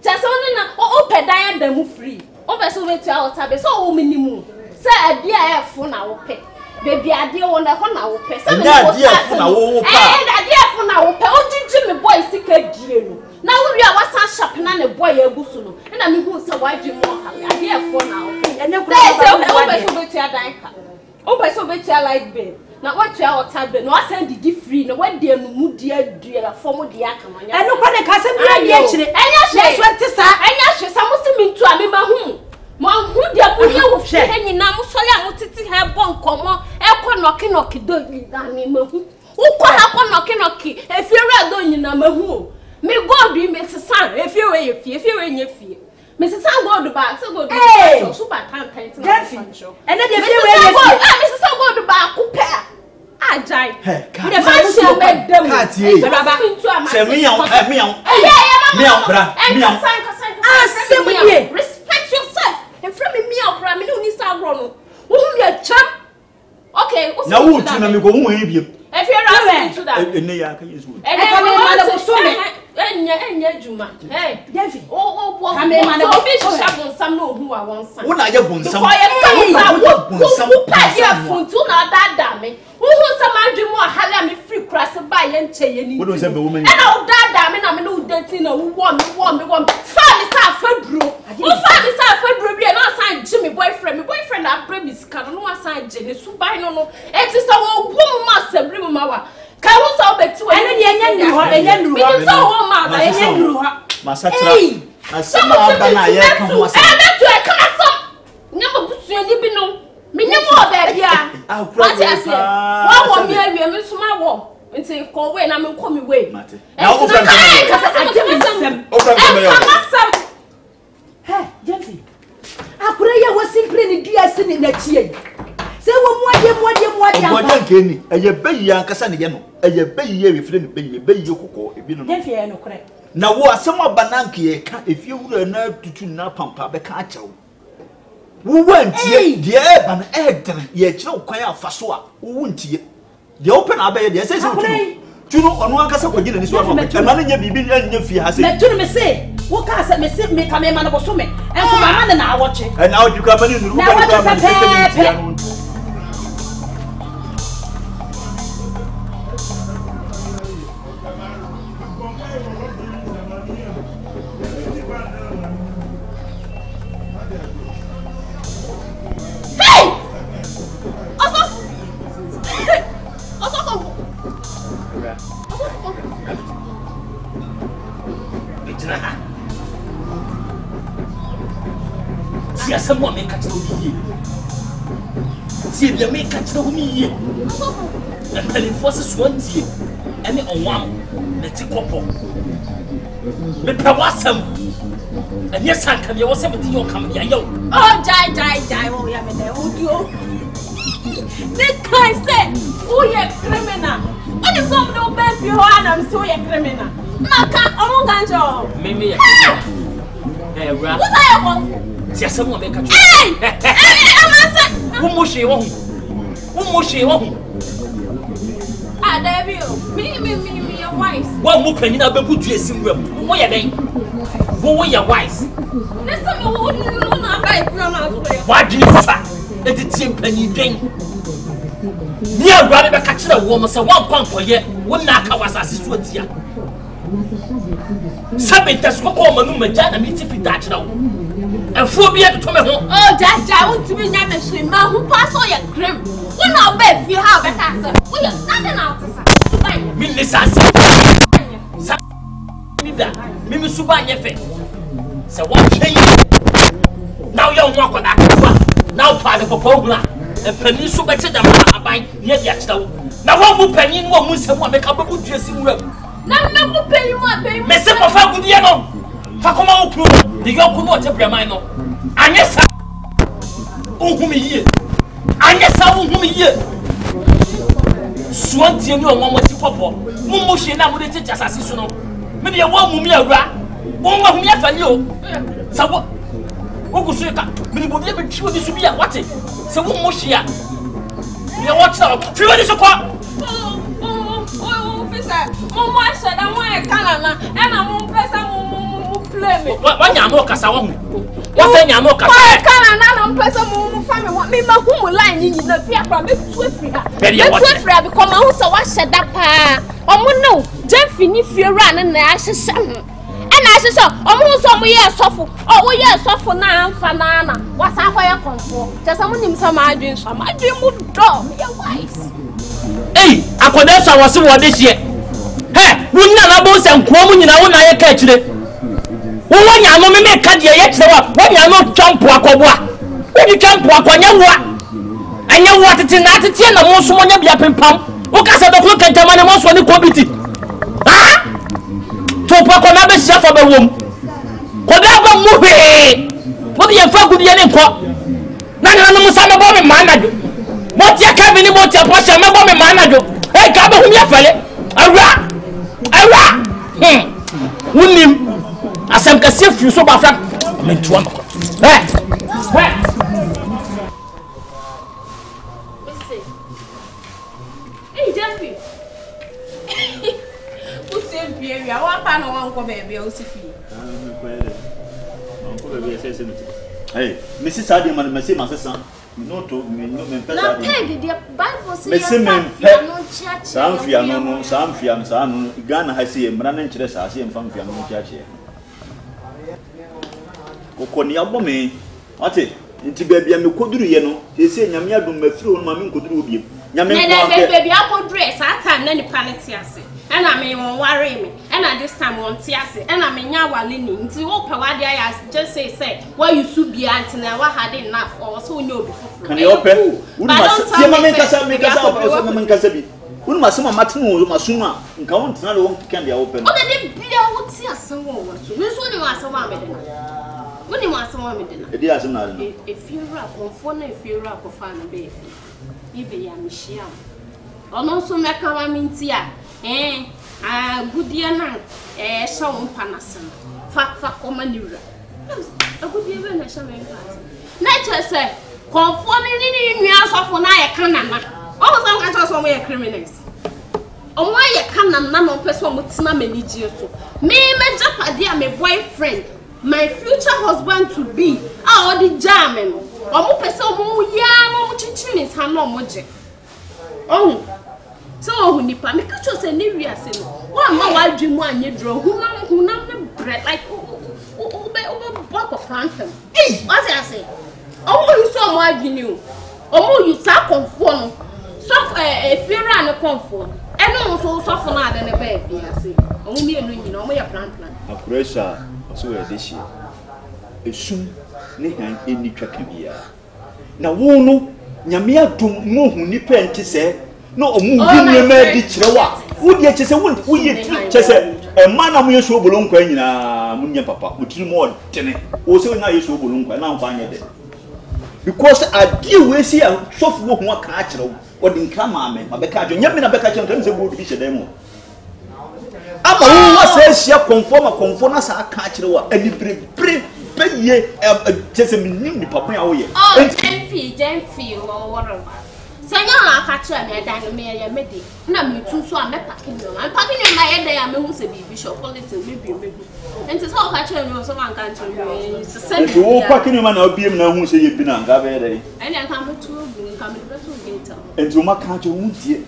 chese oni na o pedan da mu free o be so wetu a otabe so o minimu se ade a efo na wo pe baby ade wo na ho na wo pe se me wo start na wo pa ade efo na wo pe o jiji me boy sika die no na wo wi a wasa sharp na ne boy agusu no na me hu se why dream mo ha ade efo na wo pe ene kura o be so wetu adan ka o be so wetu light bill na what you are tabe no asend di free no what dey no mu dia dua form dia akamanya eno kwa ne ka se bia dia chire enya hwe so ntisa enya hwe sa mo se mintu a me ma hu mo hu dia mu dia wo hwe nyina mo sole a mo titi he bon komo e ko noki do nyina me ma hu ukọ ha ko noki Efiora do nyina ma hu me god me sesan Efiora ye fie nye fie me sesan god ba se god so ba tan tan Jeffy ene dia Efiora ye fie me sesan god ba ko pe Ajay. We dey fight you make them. Baba. Say me on. Respect yourself. And from me out, bra, me no need to run. Who me a champ? Okay, now who to me go who him? If you're asking to that. Enya Juma. Hey, Devi. Oh, come in, man. Oh, be shabon some no who I want some. When I have been some. Who pass your phone to not that damn. Who some man do more halla me free cross by and chain. What was the woman? And all that damn, I'm no dating who want me. Family are February. Who family are February and I signed Jimmy boyfriend. My boyfriend are premise can no sign Jenny. So by no. It is a woman master bring my can we solve it to any say what Kenny, a ye bay yankasa again, a ye bay ye friend, bay yoko, if you know. Now, what some of Bananki, if you were nerve to tune up pampa, the catcher. Who went ye, dear, an egg, ye chill quite fasua, who won't ye? The open abbey, yes, says you know, on one cassa again, this one, and none of you be in your fear has it. To me say, what can me sit me come in man of a summit, and for my man now watching. And now you come in the room. Someone may catch the see if you may catch the me. And telling forces 20 and on one, let's take up. But Pawasam and yes, I can. You was 70 years coming here. Oh, die. Oh, yeah, this guy said, oh, you're criminal. What is up, no bad for you? And I'm so a criminal. Maka, oh, Ganjo. Maybe what I want. See, someone make a choice. Who mushi? Ah, there you. Me, your wife. One more penny, I'll be put you a single. What are they? Who are your wives? Listen, who not buy from us? Why do you fat? Let it seem penny drink. Near rather catch the woman, so 1 pound for ye, 1 knock was as is here. Sabbath that's what call my Jana meets if it touch now. And phobia to come home. Oh, I want to be young and swim. Who pass all your grim? One now bet you have a cancer. We are nothing out. Miss Mimi Subanya Fe. So what change? Now you walk on that. Now part of a program. And penny so better than I buy near the actual. Now one more penny, one must have one make up a good dressing room. Now, no pay you one pay. Miss Papagudiano. Fakoma Okru, the Yokumo Temperament. And yes, Uhumi, and yes, Uhumi. Swanty and your one was to pop. Mumushi now would teach us as you know. Maybe a one mumia rat, one of me for you. So what? Okusuka, we will never chew this to be at what it. So Mumushia. You watch out. Few is a quack. Mama said, I want a canana, and I won't press play me. What Yamoka Sawam? What's a Yamoka? I can't press a family. What me, my home line in the fear from the Swiftly. Because my house was said that. Oh, no, Jeffy, if you run and I said, and I said, almost some years suffer. Oh, yes, suffer now, Fanana. What's our way come for? Just someone in some ideas. Some idea would dog your wife. Hey, I could also was what this year. Hey, we never both and Quomin in our own catch it. When you are not make cut your yet, when you are not jump Wakwa, when you jump Wakwa, and you want it in that ten or more someone be up in pump. What can I look at the man most when you committee? Ah? To Papa never chef of a womb. Whatever movie, what do you fuck with the enemy? None of them was about a man. Motia cabin, motia posha, my woman, manager. Hey, Cabo, whom you fell. A rat. Wouldn't as I'm conceived you so bad. I'm in trouble. Hey, Jeffy. Who's in Pierre? I want to know one baby, Josephine. Hey, Mrs. Adiman, Messi, my son. No, to me, no, me, Peggy, the Bible says, some fiano, some fiam, Ghana has seen Brandon Chess, I see him from Fiano Church. Coconia Bome, what it? Into baby, and could do, you know, he said, Yamia do me through, Mammy could do you. Yamia, baby, I could dress, I can't any palace. And I mean, won't worry me. And I this time won't see us. And I mean, now while leaning to open what I just say, why you should be auntie and what had enough or so know before. Can you open? Make us must Martin Masuma, and count not one can be open. What did be I would see us someone was to miss when you are someone. When you are someone, it is not. If you're up on phone, if you're up of fun, baby, you be a Michelle. Or no, so make our mintia. Good year now, some panasan. Fat commandura. A good year when I shall make class. Nature said, conforming in your soft when I can. All some catchers on my criminals. On why you can none of person with some religious. Me, my dear, my boyfriend, my future husband to be. Oh, the German. Or more person who young chichins have no moje. Oh. So when you make a choice and you are saying, one more dream one you draw, who number bread like over block of phantom. Hey, what I say? Oh, you saw more than you. Oh, you saw conform. So if you run a conform, and also suffer not than a baby, I say. Only a new, no more plan. A pressure, so this year. A soon, Nihan in the Tracabia. Now, won't Yamia do no who nipper to say. No, moving me chihuahua. Would you just want a man of your so belong in a Munya Papa, which is more than also now you so belong and I'm finding it. Because I deal with see a soft work more catcher or in Kamame, a Becca, Yamina Becca, and the wood fish a demo. I'm a woman says she conform a conformance a catcher and you bring just a minute papa away. Oh, Jenfi, or whatever. Senora catcher me dan me ya medi na me tun so am packing you am packing you my head ya me hu se bi bishop politics maybe enti so catcher me so man kan me send you packing you man na obiem na hu se ye bi na nga be dey eni an kan to bi kan me beto gate enti ma catcher hu tie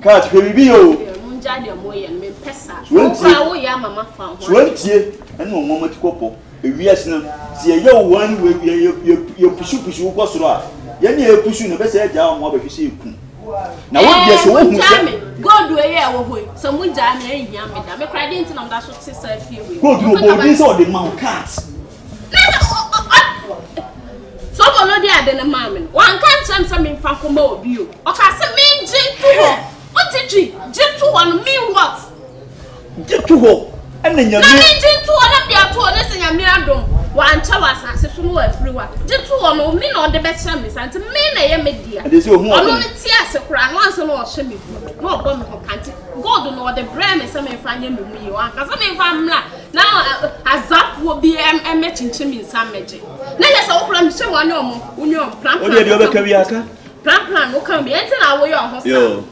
catch ke bi yo mun ja de mo ye me pesa wo kwa wo ya mama fa ho so tie eni o mama ti kopo ewiase na se ye wo wan we ye pusu ko soro a Yenny a push in the best edge down what you see. Now, what yes, one go do a year away. Someone died in Yammy. I'm a cried into them that should say a few weeks. Go to these all the mount cats. So, already I didn't mammy. One can't send something from Commode you. Or cast a mean J2. What did you? J2 mean what? J2 and then you're J2 and I'm the and I'm one chawas as if you were everyone. Just to know me on the best service and to me, I media. This is your only tears a crown once and all shimmy. No bomb from country. God don't know the brand is something finding me. Because I mean, now as that will be a matching chimney in some magic. Let us all plan show one when you're plan. Plan will come be enter our way on hospital.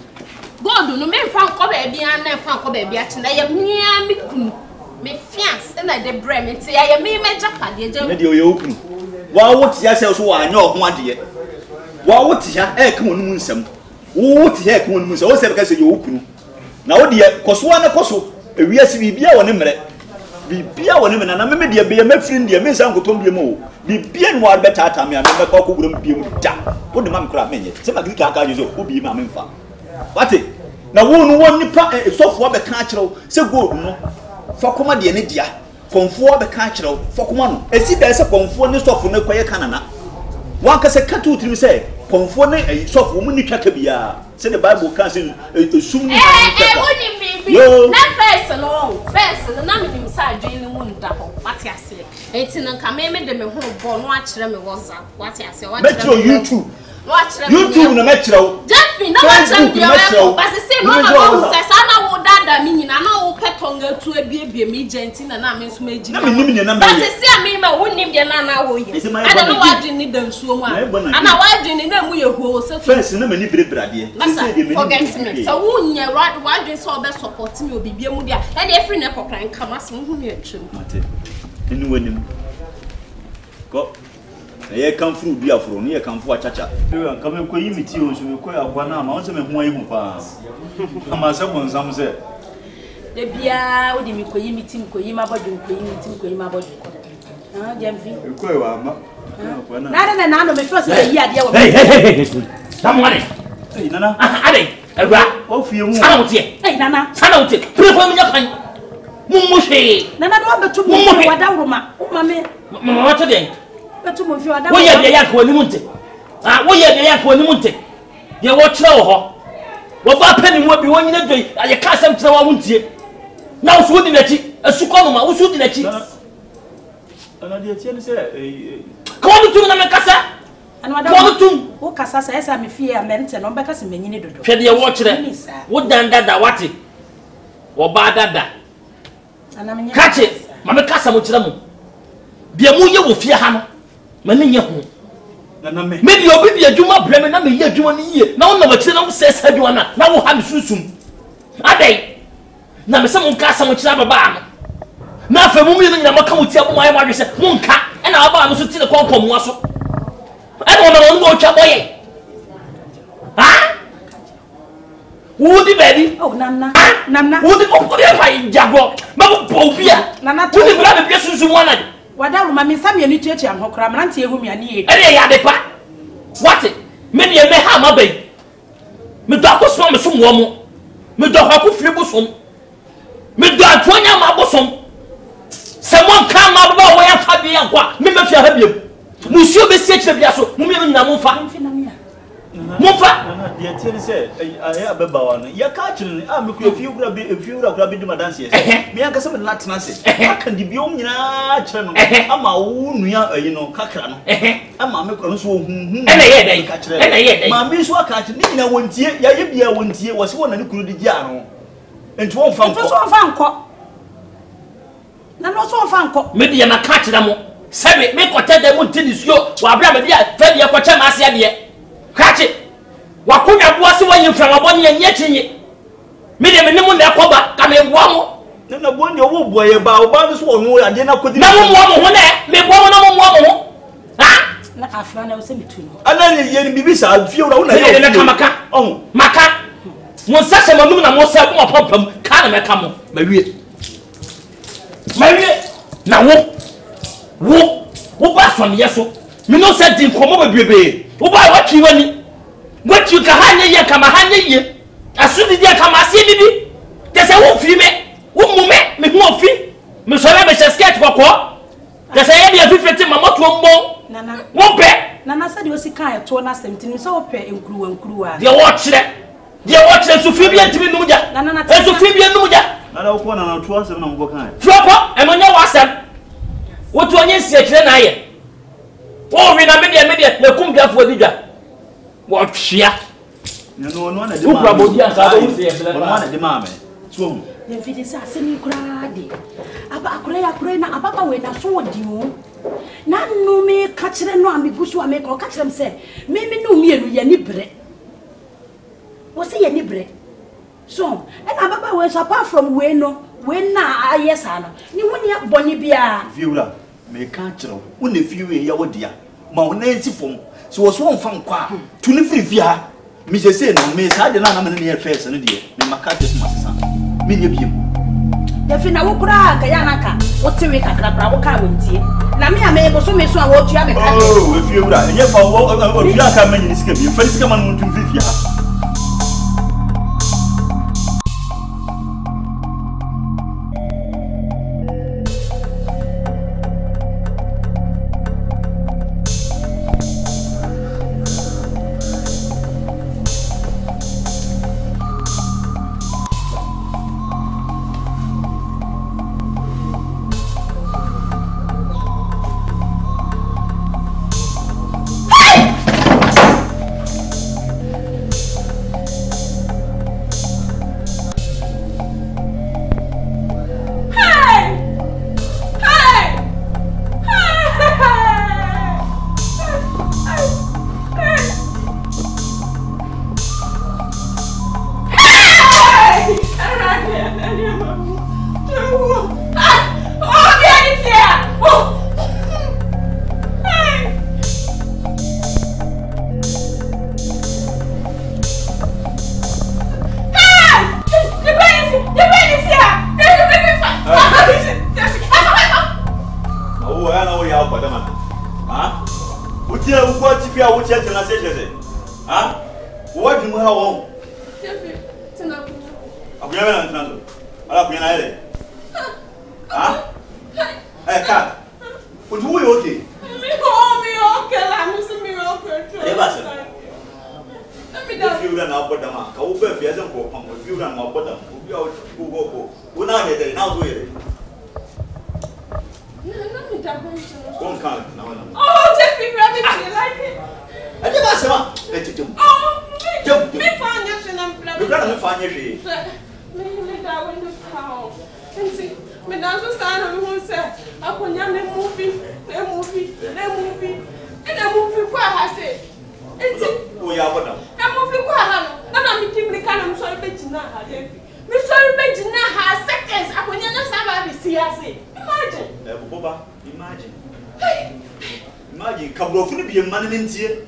God do no men found Kobe and found Kobe and I am near me. Me fiance and I the bread me say I am me Japan dear you open. Why what yourself so I know one dear? Why what ya come on moon some? What ya come on moon so because you open. Now dear cause one a coso a we are be on him be on him and I remember dear be a my friend dear Miss Uncle Tom Mo be bien what better time I remember cock wouldn't be down. What the man crab minute some of you can't use who be my man fa. What it? Now one nipper so for the cultural so good no. Fakuma de ne dia konfo be ka kire fakuma no esi da se konfo ne sofo ne koye kanana wan ka se katu tiri se konfo ne sofo mu ni twaka bia se the bible kan se sum ni yo na first na me nim sa adwen mu nda ho wate ase enti no ka me de me ho bo no a kire me WhatsApp wate ase wate metro YouTube YouTube na metro. Jeffy, na watch am dey well. But say no na say sana wo dada mi nyina na wo petonga tu ebie mi gentina na me so meji. Na me nim nyina me. But say me ma wo nim de na na wo ye. Ada no wadwe ni da nsuo mu a. Ana wadwe ni na mu ye ho so. First na me ni brebrade. Forget me. So wo nya wadwe so obe support me obibie mu dia. E dey free na kokran kama so hu me atwem. Mate. Enu wanim. Go. Ye kan furu bi afro ni ye kan fu achacha. Ewa kan me ko yimiti o so me ko agwa na ma won se me hu ayi hu pa. Ama se bon sam se. De bia o di mi ko yimiti mi ko yima bodu ko yimiti mi ko yima bodu. Ah, Jemfi. E ko e wa ma. Na no me fro se yi ade wo. Hey. Samwane. Hey nana. Ade. Ewa. O fie mu. Sana wotie. Hey nana. Sana wotie. Pre ko mi nya pan. Mummu hwe. Nana do abetu mu wada woma. Uma me. Mama wato den. Betu mu fi wada. Wo ye de yank wani munte. Ah, wo ye de yank wani munte. Ye wo kire wo ho. Wo ba pani mu bi wo nyina doi. Aye ka asem kire wo muntie. Na wo so di nachi. Asuko no ma wo so di nachi. Ana de tie ne se ko wo tu na me kasa. Ko tu. Wo kasa sa esa me fie a mente no be kasa menyine dodo. Hwe de wo kire. Wo dan dada wate. Wo ba dada. Ana menye. Kache, ma me kasa mo kire mo. Bia mu ye wo fie ha no. Ma ne nye ho. Nana me. Me bi obi bi adwuma bre me na me ye adwuma ni ye. Na wo na wakire na wo sesa adwuma na wo ha me susum. Adai. Na me se mo kasa mo kire baba no. Na afa mu mi no nyina maka mo tia mo ayi mo adwe se mo nka. E na baba no so ti ne konkom mo aso. E na wo no twa boye. Ha? Wudi baby. Oh nana. Nana. Wudi ko ko ya fa jago. Ma bo bia. Nana. Wudi bra me pia susum wana. Wada ruma mi sam ye ni tuachi am hokra mranti ehu mi ani ye. E ya de pa. What? Me ne me ha ma bai. Me do akoso me so mo mo. Me do akoko fie bosom. Me do atonya ma bosom. Se mo kan ma baba wo ya fa bi yankwa. Me me fia ha biem. Musio be sie kire bia so. Mo me nyina mo fa. Mo fa. Nana de tie ne se aye abeba wa no. Ya ka kire ni a me ku fie kura bi duma dance ye. Me yanka se me na tena se. Aka di biom nyina kire no. Ama wo nua ayi no kakra no. Ama me kura no so hunhun. Ena ye dai. Ena ye dai. Ma me so aka kire ni nyina wontie ya ye bia wontie wo se wona ne kuru di gia no. Enti won fa nko. Enti so fa nko. Na no so fa nko. Me de na ka kire mo. Sebe me kote de mo ntini suo. Wa bra me dia fa de ko che ma ase de. Kachi wakunya buase wanyi mframa boni yenye chinyi mide me nimu na ekoba ka me bua mo na boni owo bua ye ba oba so onu ade na kodi na mo ho na me bua mo na mo ho ha na afra na o se mitu no ana ne ye ni bibisa fie wura una ye na kamaka oh maka mo sase mo num na mo sa mo papam ka na me ka mo mawie na wo ba so ne yeso me no se din komo ba bebe wo ba watwi wani watwi ka hanye ye kama hanye ye asudi dia kama asie bibi tese wo fi me wo mu me hu ofi me so na be skirt kokko tese ye dia fifete mamoto mbo nana wo pe nana sa de osika eto na 17 so wo pe enkuruwa dia wo kire so fi bi antimi num ja nana so fi bi num ja nana wo ko nana to asem na mbo kan troko e mo nya wasem wo to onye nsie kire na aye wo wi na media na kum gafo bidwa wo hwia no na de ma wo bodi asa do se e bele na de ma me so ne vidi sa se ni kura de aba akure na ababa we na so odi o na no me ka kire no amigusu ame ka kire m se me no mienu ye ni bre wo se ye ni bre so and ababa we so apart from we no we na ayesa no ni woni boni bia viura me ka kire wo na fiwe ya wodia ma wo na enti fom so wo so won fa nkwa tu ni firifia mi se se no me sa de na me ne first no de me maka de ma sesa me nye biem ya fi na wo kura ka ya naka wo tewe kakra wo ka wontie na me ame bo so me so a wo tua me ka oh we fiura enye fa wo fiura ka manyi sika biem fa sika man tu firifia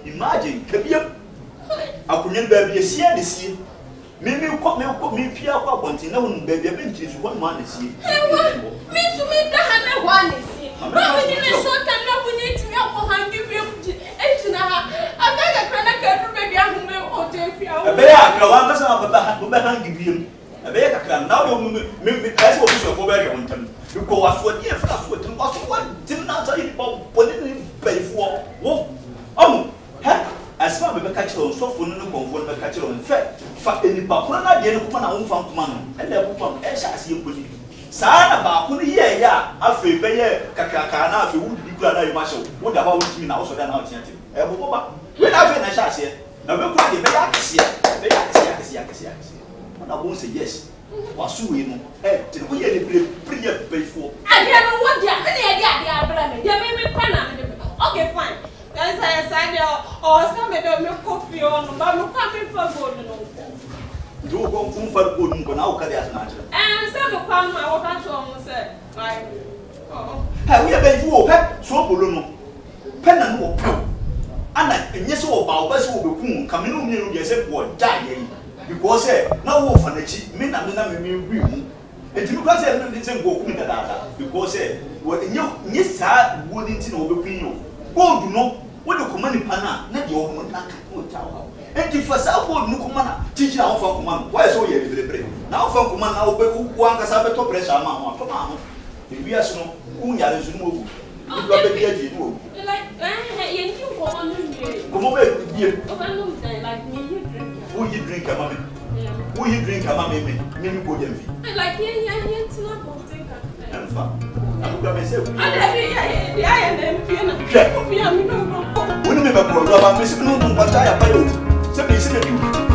Imagine, Akunya baby, a seer this year. Maybe you call me Pia Quantina, baby, a bench is 1 month this year. Means to make the hand one this year. But we didn't short and not we need to be alcohol, give you 8 I got a credit, baby, I'm going to take you. A bear, Kawamas of the hand give you. A bear can now make as what is your very on time. You go as what you have what you must want, didn't answer it about putting pay for. Oh, as far as the catcher on so for no conform the catcher on fact. Fact, any papa, the woman I won't find man, and the woman as you put it. Sana Bakuni, yeah, after a bear, Kakakana, if you would be glad I marshal, what about me now so than alternative? When I finish, I say, now we'll put the Yakis. I won't say yes. What's you know? Till we had a pretty pay for. I don't know what they are blaming. They made me pan. Okay, fine. That's I said, or somebody don't make coffee on, but I'm coming for gold. Do go for good, but now can I natural. And some of them I want to almost say, like, oh, have we a bed for so Bruno? Pen and walk. And yes, all about best will be coming on you, yes, what dying. Because now wolf and the cheap, men and me. And you can't say anything go with the data. Because what in your yes, sir, wouldn't know the opinion. Go do know what the command pana, not your own tower. And if a support no command, teach our command. Why so you deliberate? Now from command, now one can have a top pressure amount. Come on. If we are so, who are you move? You got the idea. Like, you go on come over here. Like me, you drink. Who you drink a mommy? Who you drink a mommy? Maybe go them. Like, it's not something. I'm fine. I'm going to say, I am the when you never grow up, I'm missing no one, but I am. Somebody said,